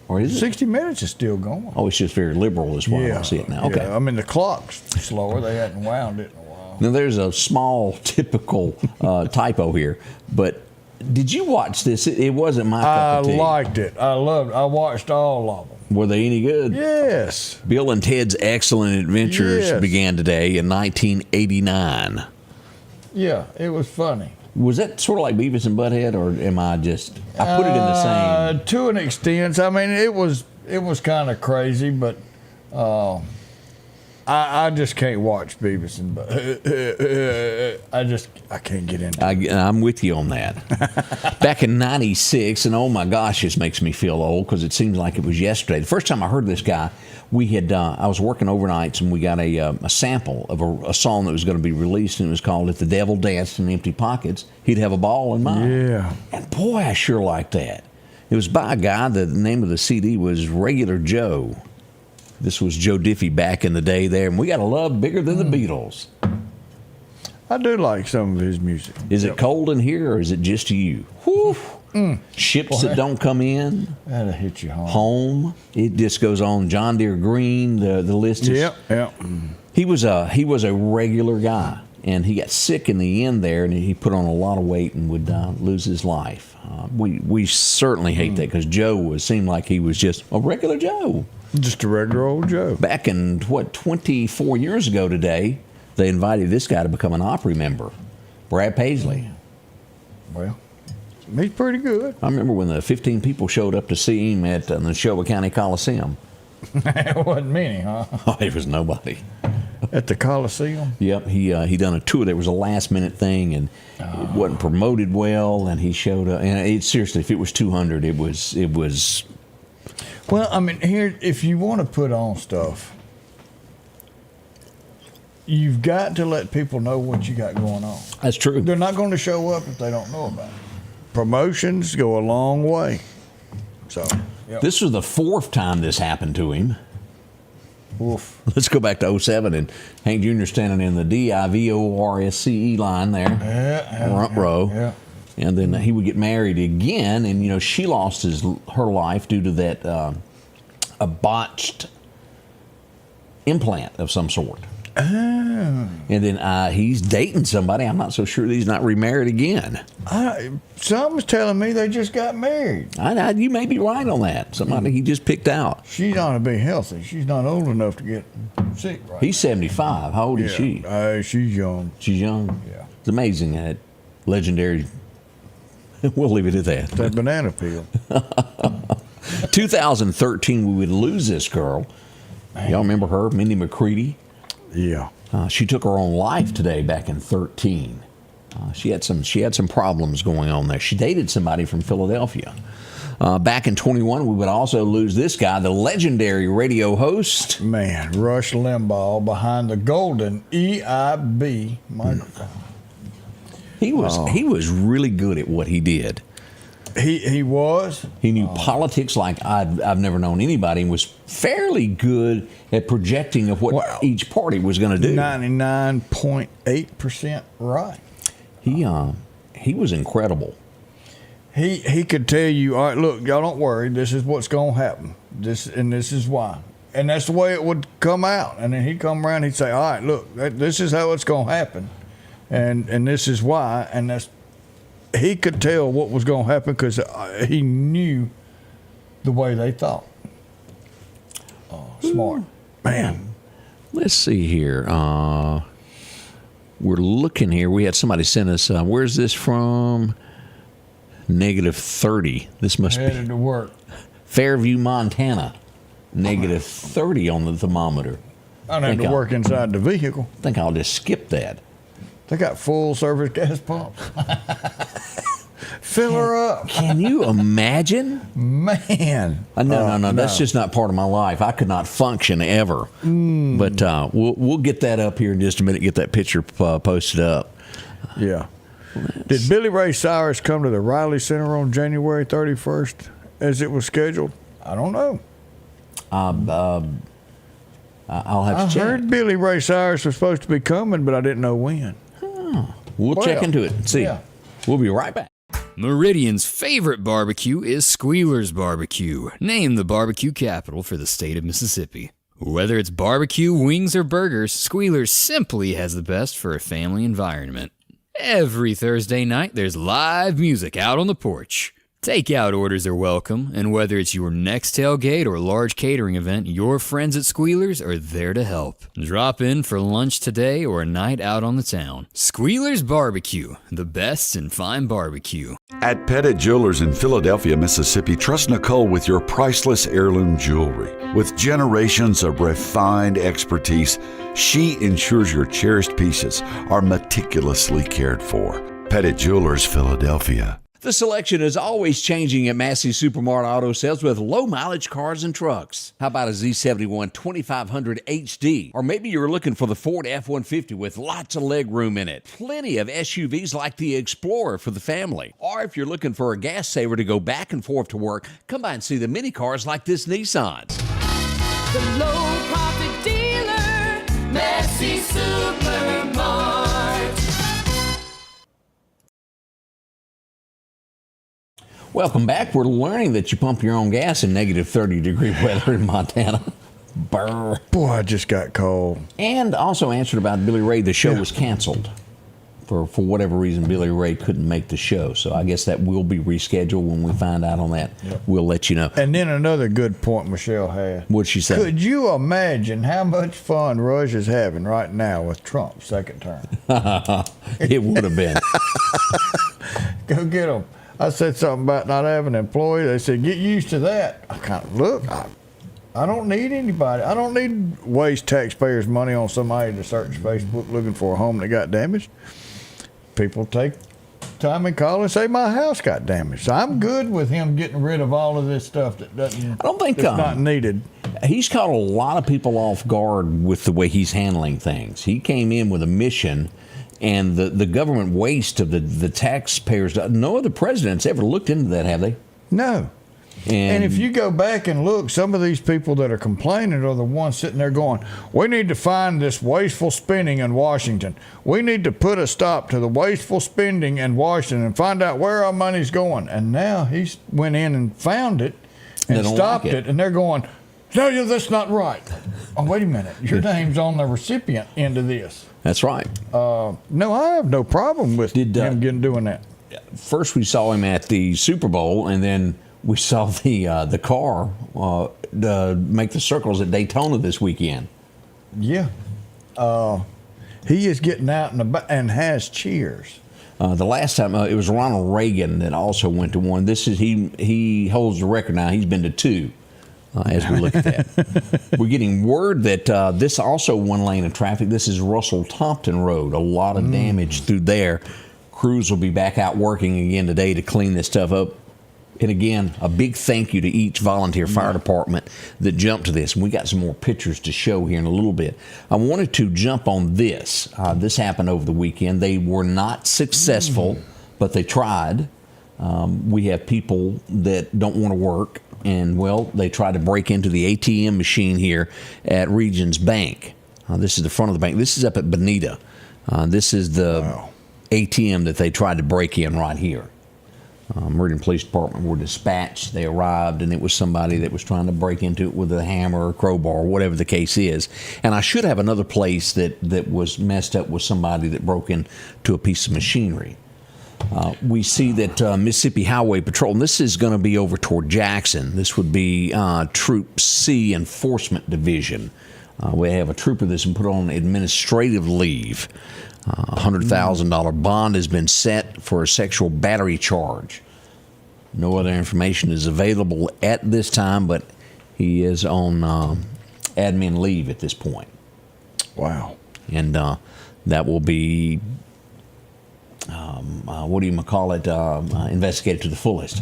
Or is it? 60 Minutes is still going. Oh, it's just very liberal is why I see it now. Okay. Yeah. I mean, the clock's slower. They hadn't wound it in a while. Now, there's a small typical typo here, but did you watch this? It wasn't my cup of tea. I liked it. I loved it. I watched all of them. Were they any good? Yes. Bill and Ted's Excellent Adventures began today in 1989. Yeah, it was funny. Was that sort of like Beavis and Butthead, or am I just... I put it in the same... To an extent. I mean, it was kind of crazy, but I just can't watch Beavis and I can't get into it. I'm with you on that. Back in '96, and oh my gosh, this makes me feel old because it seems like it was yesterday. The first time I heard this guy, I was working overnights and we got a sample of a song that was going to be released, and it was called "If the Devil Danced in Empty Pockets, He'd Have a Ball in Mine." Yeah. And boy, I sure liked that. It was by a guy. The name of the CD was Regular Joe. This was Joe Diffie back in the day there, and we got a love bigger than the Beatles. I do like some of his music. Is it cold in here, or is it just you? Whew. Ships that don't come in. That'll hit you home. Home. It just goes on. John Deere Green. The list is. Yep. He was a regular guy, and he got sick in the end there, and he put on a lot of weight and would lose his life. We certainly hate that because Joe seemed like he was just a regular Joe. Just a regular old Joe. Back in, 24 years ago today, they invited this guy to become an Opry member, Brad Paisley. Well, he's pretty good. I remember when the 15 people showed up to see him at the Neshoba County Coliseum. It wasn't many, huh? Oh, it was nobody. At the Coliseum? Yep, he done a tour. There was a last-minute thing, and it wasn't promoted well, and he showed up. And seriously, if it was 200, it was... Well, I mean, here, if you want to put on stuff, you've got to let people know what you got going on. That's true. They're not going to show up if they don't know about it. Promotions go a long way. So, yep. This was the 4th time this happened to him. Oof. Let's go back to 2007, and Hank Jr. standing in the DIVORSCE line there, front row. Yeah. And then he would get married again, and she lost her life due to that a botched implant of some sort. Oh. And then he's dating somebody. I'm not so sure that he's not remarried again. Something's telling me they just got married. You may be right on that. Somebody he just picked out. She's ought to be healthy. She's not old enough to get sick right He's 75. How old is she? She's young. She's young? Yeah. It's amazing that legendary... We'll leave it at that. That banana peel. 2013, we would lose this girl. Y'all remember her, Mindy McCready? Yeah. She took her own life today back in 13. She had some problems going on there. She dated somebody from Philadelphia. Back in 21, we would also lose this guy, the legendary radio host. Man, Rush Limbaugh behind the golden EIB microphone. He was really good at what he did. He was. He knew politics like I've never known anybody, and was fairly good at projecting of what each party was going to do. 99.8% right. He was incredible. He could tell you, all right, look, y'all don't worry. This is what's going to happen. This is why. And that's the way it would come out. And then he'd come around, he'd say, all right, look, this is how it's going to happen. And this is why. And he could tell what was going to happen because he knew the way they thought. Smart. Man. Let's see here. We're looking here. We had somebody send us, where's this from? -30. This must be. Headed to work. Fairview, Montana. -30 on the thermometer. I don't have to work inside the vehicle. I think I'll just skip that. They got full service gas pumps. Fill her up. Can you imagine? Man. No. That's just not part of my life. I could not function ever. But we'll get that up here in just a minute, get that picture posted up. Yeah. Did Billy Ray Cyrus come to the Riley Center on January 31st as it was scheduled? I don't know. I'll have to check. I heard Billy Ray Cyrus was supposed to be coming, but I didn't know when. We'll check into it and see. Yeah. We'll be right back. Meridian's favorite barbecue is Squealer's Barbecue, named the barbecue capital for the state of Mississippi. Whether it's barbecue, wings, or burgers, Squealer's simply has the best for a family environment. Every Thursday night, there's live music out on the porch. Takeout orders are welcome, and whether it's your next tailgate or large catering event, your friends at Squealers are there to help. Drop in for lunch today or a night out on the town. Squealers Barbecue, the best in fine barbecue. At Pettit Jewelers in Philadelphia, Mississippi, trust Nicole with your priceless heirloom jewelry. With generations of refined expertise, she ensures your cherished pieces are meticulously cared for. Pettit Jewelers, Philadelphia. The selection is always changing at Massey Supermart Auto Sales with low-mileage cars and trucks. How about a Z71 2500 HD? Or maybe you're looking for the Ford F-150 with lots of leg room in it. Plenty of SUVs like the Explorer for the family. Or if you're looking for a gas saver to go back and forth to work, come by and see the mini cars like this Nissan. The low-profit dealer, Massey Supermart. Welcome back. We're learning that you pump your own gas in negative 30-degree weather in Montana. Brr. Boy, I just got cold. And also answered about Billy Ray. The show was canceled. For whatever reason, Billy Ray couldn't make the show. So I guess that will be rescheduled when we find out on that. Yep. We'll let you know. And then another good point Michelle had. What'd she say? Could you imagine how much fun Rush is having right now with Trump's second term? It would have been. Go get them. I said something about not having an employee. They said, get used to that. I kind of, look, I don't need anybody. I don't need waste taxpayers' money on somebody to search Facebook looking for a home that got damaged. People take time and call and say, my house got damaged. So I'm good with him getting rid of all of this stuff that doesn't, I don't think that's not needed. He's caught a lot of people off guard with the way he's handling things. He came in with a mission. And the government waste of the taxpayers, no other presidents ever looked into that, have they? No. And if you go back and look, some of these people that are complaining are the ones sitting there going, we need to find this wasteful spending in Washington. We need to put a stop to the wasteful spending in Washington and find out where our money's going. And now he's went in and found it and stopped it. And they're going, no, that's not right. Oh, wait a minute. Your name's on the recipient end of this. That's right. No, I have no problem with him doing that. First, we saw him at the Super Bowl, and then we saw the car make the circles at Daytona this weekend. Yeah. He is getting out and has cheers. The last time, it was Ronald Reagan that also went to one. This is he holds the record now. He's been to two. As we look at that. We're getting word that this also one lane of traffic. This is Russell-Tompton Road. A lot of damage through there. Crews will be back out working again today to clean this stuff up. And again, a big thank you to each volunteer fire department that jumped to this. And we got some more pictures to show here in a little bit. I wanted to jump on this. This happened over the weekend. They were not successful, but they tried. We have people that don't want to work. And, well, they tried to break into the ATM machine here at Regions Bank. This is the front of the bank. This is up at Bonita. This is the ATM that they tried to break in right here. Meridian Police Department were dispatched. They arrived, and it was somebody that was trying to break into it with a hammer or crowbar, whatever the case is. And I should have another place that was messed up with somebody that broke into a piece of machinery. We see that Mississippi Highway Patrol, and this is going to be over toward Jackson. This would be Troop C Enforcement Division. We have a trooper that's been put on administrative leave. $100,000 bond has been set for a sexual battery charge. No other information is available at this time, but he is on admin leave at this point. Wow. And that will be... what do you call it? Investigated to the fullest.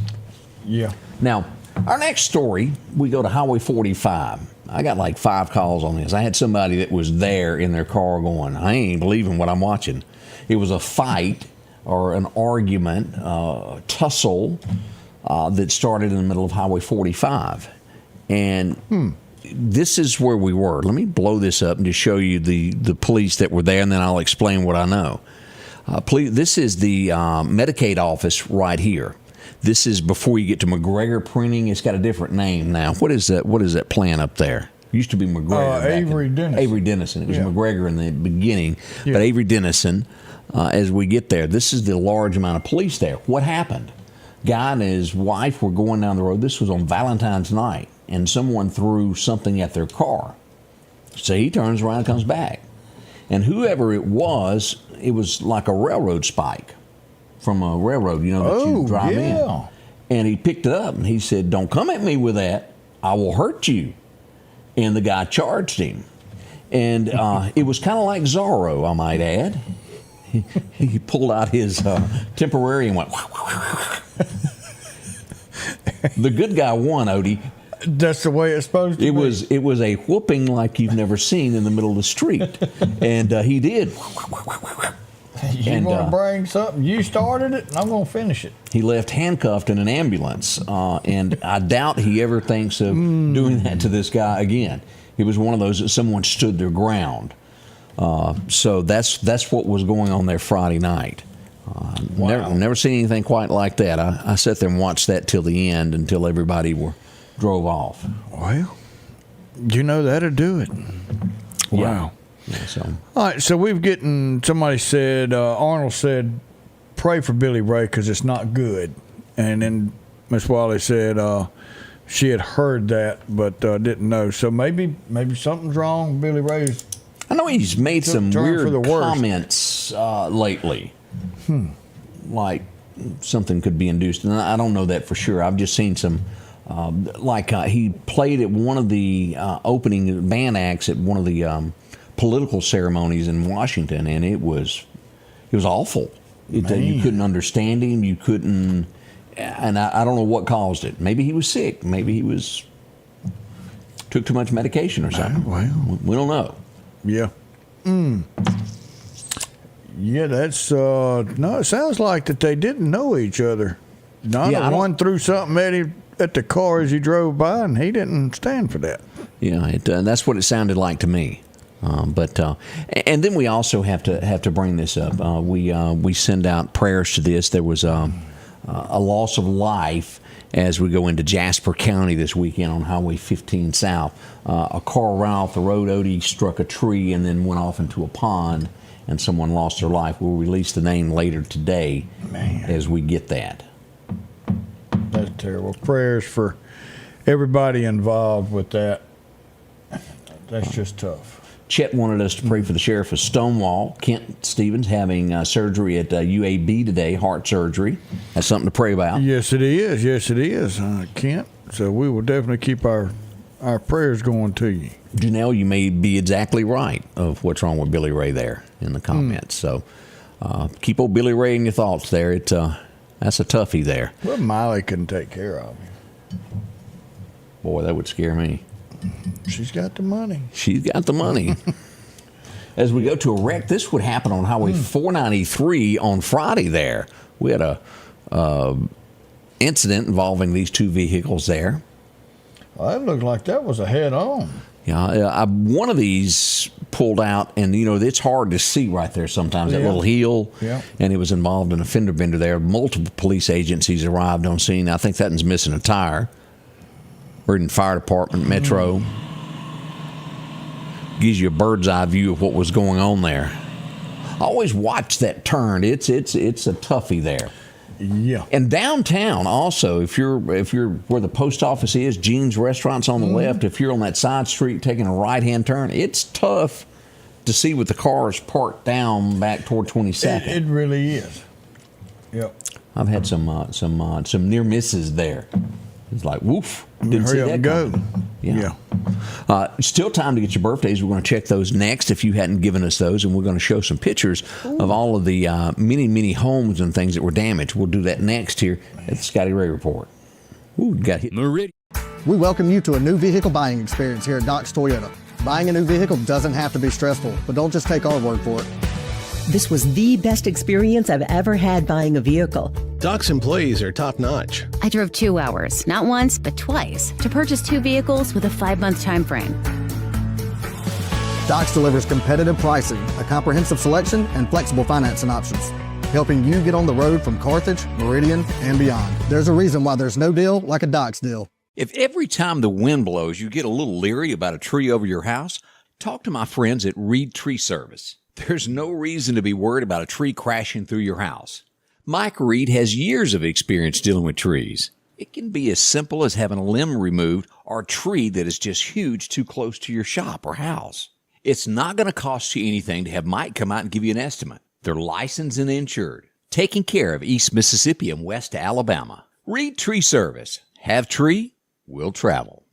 Yeah. Now, our next story, we go to Highway 45. I got like 5 calls on this. I had somebody that was there in their car going, I ain't believing what I'm watching. It was a fight or an argument, tussle that started in the middle of Highway 45. And this is where we were. Let me blow this up and just show you the police that were there, and then I'll explain what I know. This is the Medicaid office right here. This is before you get to McGregor Printing. It's got a different name now. What is that? What is that plant up there? It used to be McGregor. Avery Dennison. Avery Dennison. It was McGregor in the beginning, but Avery Dennison. As we get there, this is the large amount of police there. What happened? Guy and his wife were going down the road. This was on Valentine's night, and someone threw something at their car. So he turns around and comes back. And whoever it was like a railroad spike from a railroad, that you drive in. And he picked it up and he said, "Don't come at me with that. I will hurt you." And the guy charged him. And it was kind of like Zorro, I might add. He pulled out his temporary and went. The good guy won, Odie. That's the way it's supposed to be. It was a whooping like you've never seen in the middle of the street, and he did. You want to bring something? You started it, and I'm going to finish it. He left handcuffed in an ambulance, and I doubt he ever thinks of doing that to this guy again. It was one of those that someone stood their ground. So that's what was going on there Friday night. Never seen anything quite like that. I sat there and watched that till the end, until everybody drove off. Well, that'll do it. Wow. Yeah, so. All right, so somebody said, Arnold said, pray for Billy Ray because it's not good. And then Miss Wiley said she had heard that but didn't know. So maybe something's wrong. Billy Ray's. I know he's made some weird comments lately. Like something could be induced. And I don't know that for sure. I've just seen some, he played at one of the opening band acts at one of the political ceremonies in Washington, and it was awful. You couldn't understand him. You couldn't, and I don't know what caused it. Maybe he was sick. Maybe he took too much medication or something. Well, we don't know. Yeah. Yeah, that's no. It sounds like that they didn't know each other. One threw something at the car as he drove by, and he didn't stand for that. Yeah, that's what it sounded like to me. And then we also have to bring this up. We send out prayers to this. There was a loss of life as we go into Jasper County this weekend on Highway 15 South. A car ran off the road. Odie struck a tree and then went off into a pond, and someone lost their life. We'll release the name later today as we get that. That's terrible. Prayers for everybody involved with that. That's just tough. Chet wanted us to pray for the sheriff of Stonewall, Kent Stevens, having surgery at UAB today, heart surgery. That's something to pray about. Yes, it is, Kent. So we will definitely keep our prayers going to you. Janelle, you may be exactly right of what's wrong with Billy Ray there in the comments. So keep old Billy Ray in your thoughts there. That's a toughie there. Well, Miley couldn't take care of him. Boy, that would scare me. She's got the money. As we go to a wreck, this would happen on Highway 493 on Friday there. We had a incident involving these two vehicles there. Well, that looked like that was a head-on. Yeah, one of these pulled out, and it's hard to see right there sometimes, that little hill, and it was involved in a fender bender there. Multiple police agencies arrived on scene. I think that one's missing a tire. Bergen Fire Department, Metro. Gives you a bird's eye view of what was going on there. Always watch that turn. It's a toughie there. Yeah. And downtown also, if you're where the post office is, Gene's Restaurant's on the left, if you're on that side street taking a right-hand turn, it's tough to see with the cars parked down back toward 22nd. It really is. Yep. I've had some near misses there. It's like, woof. Didn't Hurry see up that and go. Yeah. Still time to get your birthdays. We're going to check those next if you hadn't given us those, and we're going to show some pictures of all of the many homes and things that were damaged. We'll do that next here at the Scotty Ray Report. Ooh, got hit. We welcome you to a new vehicle buying experience here at Doc's Toyota. Buying a new vehicle doesn't have to be stressful, but don't just take our word for it. This was the best experience I've ever had buying a vehicle. Doc's employees are top-notch. I drove 2 hours, not once, but twice, to purchase 2 vehicles with a 5-month time frame. Doc's delivers competitive pricing, a comprehensive selection, and flexible financing options, helping you get on the road from Carthage, Meridian, and beyond. There's a reason why there's no deal like a Doc's deal. If every time the wind blows you get a little leery about a tree over your house, talk to my friends at Reed Tree Service. There's no reason to be worried about a tree crashing through your house. Mike Reed has years of experience dealing with trees. It can be as simple as having a limb removed or a tree that is just huge too close to your shop or house. It's not going to cost you anything to have Mike come out and give you an estimate. They're licensed and insured, taking care of East Mississippi and West Alabama. Reed Tree Service. Have tree, will travel.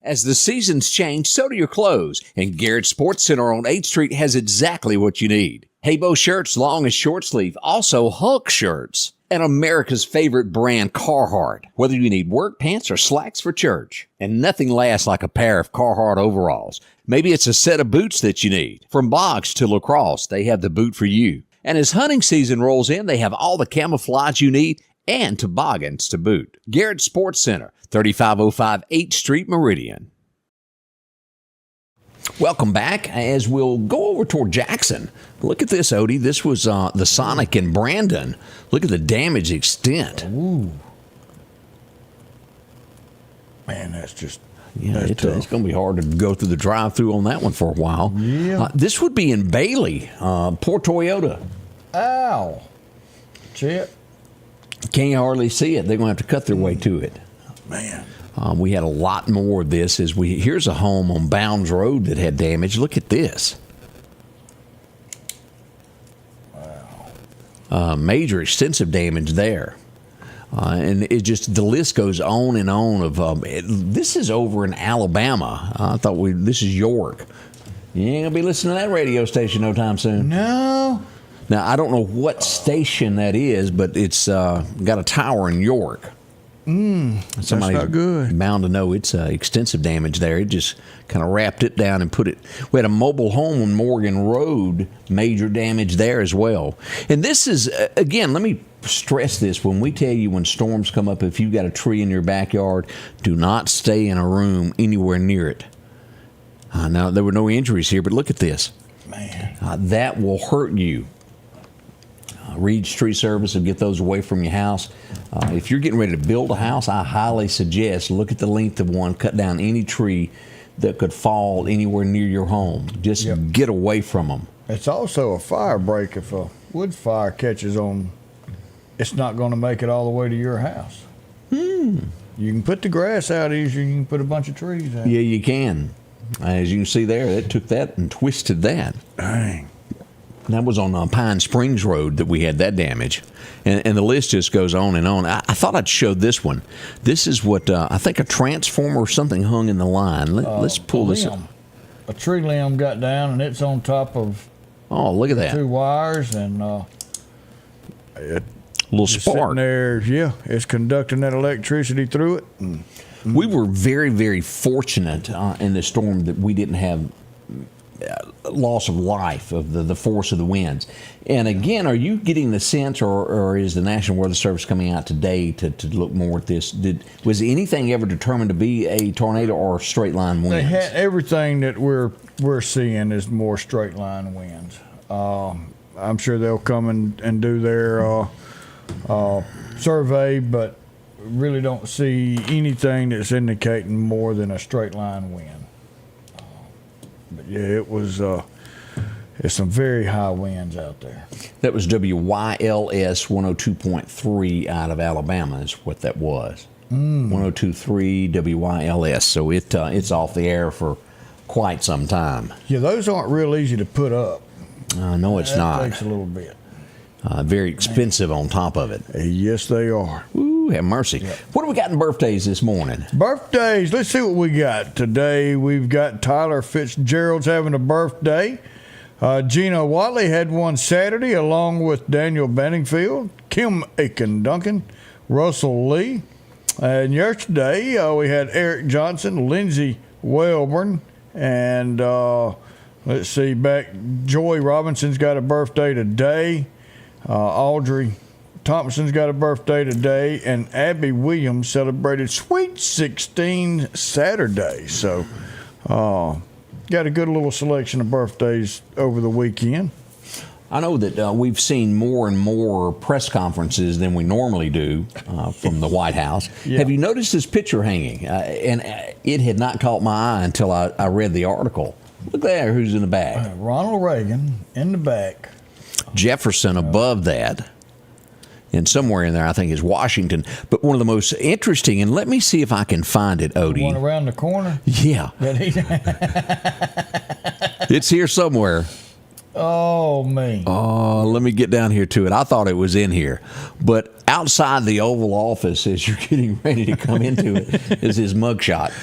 As the seasons change, so do your clothes, and Garrett Sports Center on 8th Street has exactly what you need. Haybo shirts, long and short sleeve, also Hulk shirts, and America's favorite brand, Carhartt, whether you need work pants or slacks for church. And nothing lasts like a pair of Carhartt overalls. Maybe it's a set of boots that you need. From box to lacrosse, they have the boot for you. And as hunting season rolls in, they have all the camouflage you need and toboggans to boot. Garrett Sports Center, 3505 8th Street, Meridian. Welcome back as we'll go over toward Jackson. Look at this, Odie. This was the Sonic in Brandon. Look at the damage extent. Ooh. Man, that's just... Yeah, it's going to be hard to go through the drive-through on that one for a while. Yeah. This would be in Bailey, poor Toyota. Ow. Chip. Can't hardly see it. They're going to have to cut their way to it. Man. We had a lot more of this. Here's a home on Bounds Road that had damage. Look at this. Wow. Major extensive damage there. And it just, the list goes on and on of, this is over in Alabama. I thought this is York. You ain't going to be listening to that radio station no time soon. No. Now, I don't know what station that is, but it's got a tower in York. That's not good. Bound to know it's extensive damage there. It just kind of wrapped it down and put it. We had a mobile home on Morgan Road, major damage there as well. And this is, again, let me stress this. When we tell you when storms come up, if you've got a tree in your backyard, do not stay in a room anywhere near it. Now, there were no injuries here, but look at this. Man. That will hurt you. Reed's Tree Service will get those away from your house. If you're getting ready to build a house, I highly suggest look at the length of one, cut down any tree that could fall anywhere near your home. Just get away from them. It's also a fire break. If a wood fire catches on, it's not going to make it all the way to your house. You can put the grass out easier. You can put a bunch of trees out. Yeah, you can. As you can see there, it took that and twisted that. Dang. That was on Pine Springs Road that we had that damage. And the list just goes on and on. I thought I'd show this one. This is what, I think a transformer or something hung in the line. Let's pull this up. A tree limb got down, and it's on top of look at that. 2 wires, and it little spark. There, yeah, it's conducting that electricity through it. We were very, very fortunate in the storm that we didn't have loss of life of the force of the winds. And again, are you getting the sense, or is the National Weather Service coming out today to look more at this? Was anything ever determined to be a tornado or straight line winds? They had everything that we're seeing is more straight line winds. I'm sure they'll come and do their survey, but really don't see anything that's indicating more than a straight line wind. But yeah, it was. There's some very high winds out there. That was WYLS 102.3 out of Alabama is what that was. 102.3 WYLS. So it's off the air for quite some time. Yeah, those aren't real easy to put up. No, it's not. It takes a little bit. Very expensive on top of it. Yes, they are. Ooh, have mercy. Yep. What do we got in birthdays this morning? Birthdays. Let's see what we got. Today we've got Tyler Fitzgerald's having a birthday. Gina Watley had one Saturday along with Daniel Benningfield, Kim Aiken Duncan, Russell Lee. And yesterday we had Eric Johnson, Lindsey Welburn, and let's see, Joy Robinson's got a birthday today. Audrey Thompson's got a birthday today, and Abby Williams celebrated Sweet 16 Saturday. So, got a good little selection of birthdays over the weekend. I know that we've seen more and more press conferences than we normally do from the White House. Yeah. Have you noticed this picture hanging? And it had not caught my eye until I read the article. Look there, who's in the back? Ronald Reagan in the back. Jefferson above that. And somewhere in there, I think, is Washington. But one of the most interesting, and let me see if I can find it, Odie. The one around the corner? Yeah. It's here somewhere. Oh, man. Oh, let me get down here to it. I thought it was in here. But outside the Oval Office, as you're getting ready to come into it, is his mugshot.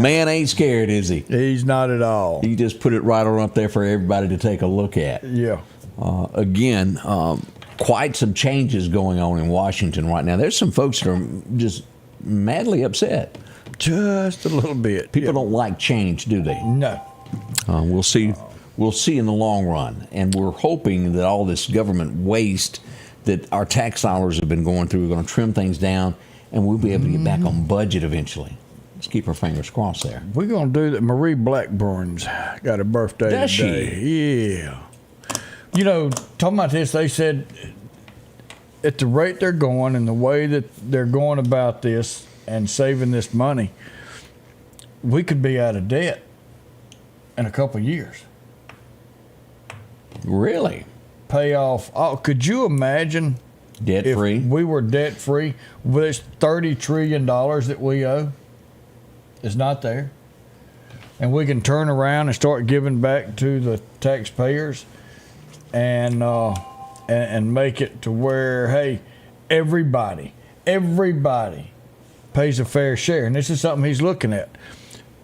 Man ain't scared, is he? He's not at all. He just put it right on up there for everybody to take a look at. Yeah. Again, quite some changes going on in Washington right now. There's some folks that are just madly upset. Just a little bit. People don't like change, do they? No. We'll see. We'll see in the long run, and we're hoping that all this government waste that our tax dollars have been going through, we're going to trim things down, and we'll be able to get back on budget eventually. Let's keep our fingers crossed there. We're going to do that. Marie Blackburn's got a birthday Does today. she? Yeah. You know, talking about this, they said at the rate they're going and the way that they're going about this and saving this money, we could be out of debt in a couple of years. Really? Pay off. Oh, could you imagine debt free? If we were debt free with this $30 trillion that we owe is not there, and we can turn around and start giving back to the taxpayers, and make it to where, hey, everybody pays a fair share, and this is something he's looking at.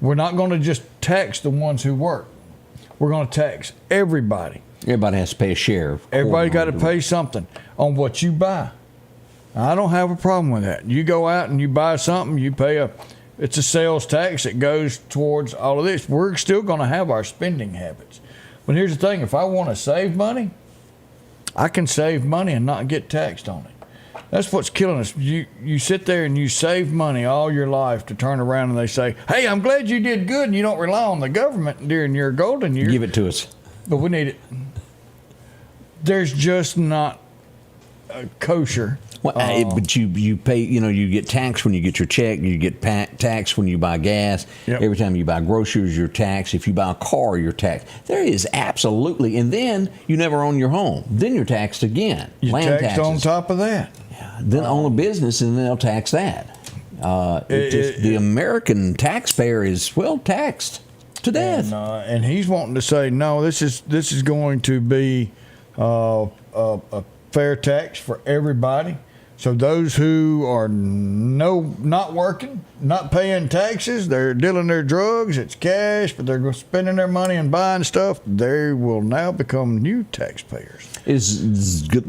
We're not going to just tax the ones who work. We're going to tax everybody. Everybody has to pay a share. Everybody got to pay something on what you buy. I don't have a problem with that. You go out and you buy something, you pay it's a sales tax that goes towards all of this. We're still going to have our spending habits. But here's the thing, if I want to save money, I can save money and not get taxed on it. That's what's killing us. You sit there and you save money all your life to turn around and they say, hey, I'm glad you did good, and you don't rely on the government during your golden years. Give it to us. But we need it. There's just not kosher. Well, but you pay, you get taxed when you get your check, you get taxed when you buy gas. Yep. Every time you buy groceries, you're taxed. If you buy a car, you're taxed. There is absolutely, and then you never own your home. Then you're taxed again. You're Land taxed taxes. on top of that. Yeah. Then own a business, and then they'll tax that. The American taxpayer is, taxed to death. And he's wanting to say, no, this is going to be a fair tax for everybody. So those who are not working, not paying taxes, they're dealing their drugs, it's cash, but they're spending their money and buying stuff, they will now become new taxpayers. Is it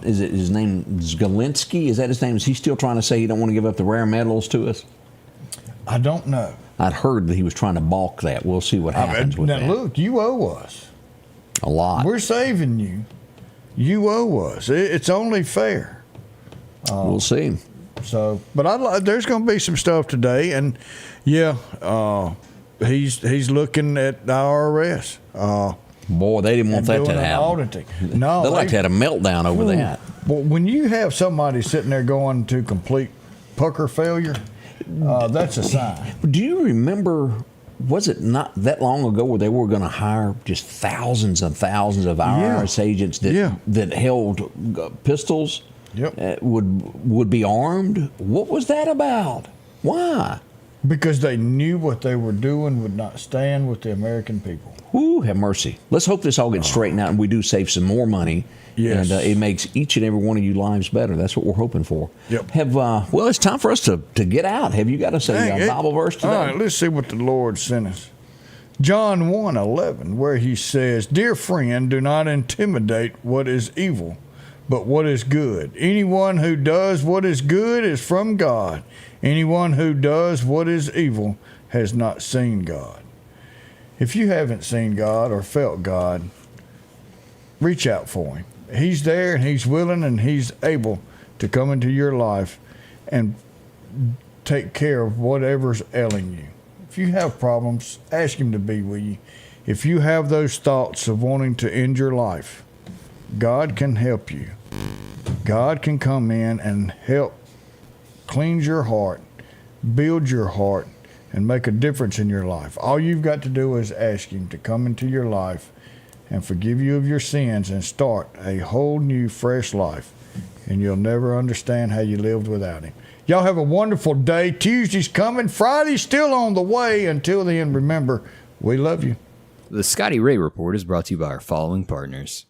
his name Zielinski? Is that his name? Is he still trying to say he don't want to give up the rare metals to us? I don't know. I'd heard that he was trying to balk that. We'll see what happens with that. Now look, you owe us. A lot. We're saving you. You owe us. It's only fair. We'll see. So, but there's going to be some stuff today, and he's looking at the IRS. Boy, they didn't want that to happen. Auditing. No, they'd like to have a meltdown over that. Well, when you have somebody sitting there going to complete pucker failure, that's a sign. Do you remember? Was it not that long ago where they were going to hire just thousands and thousands of IRS agents that held pistols? Yep. Would be armed. What was that about? Why? Because they knew what they were doing would not stand with the American people. Ooh, have mercy. Let's hope this all gets straightened out and we do save some more money. Yes. And it makes each and every one of you lives better. That's what we're hoping for. Yep. It's time for us to get out. Have you got us a Bible verse today? All right, let's see what the Lord sent us. John 1:11, where he says, "Dear friend, do not intimidate what is evil, but what is good. Anyone who does what is good is from God. Anyone who does what is evil has not seen God." If you haven't seen God or felt God, reach out for him. He's there and he's willing and he's able to come into your life and take care of whatever's ailing you. If you have problems, ask him to be with you. If you have those thoughts of wanting to end your life, God can help you. God can come in and help cleanse your heart, build your heart, and make a difference in your life. All you've got to do is ask him to come into your life and forgive you of your sins and start a whole new, fresh life and you'll never understand how you lived without him. Y'all have a wonderful day. Tuesday's coming. Friday's still on the way. Until then, remember, we love you. The Scotty Ray Report is brought to you by our following partners.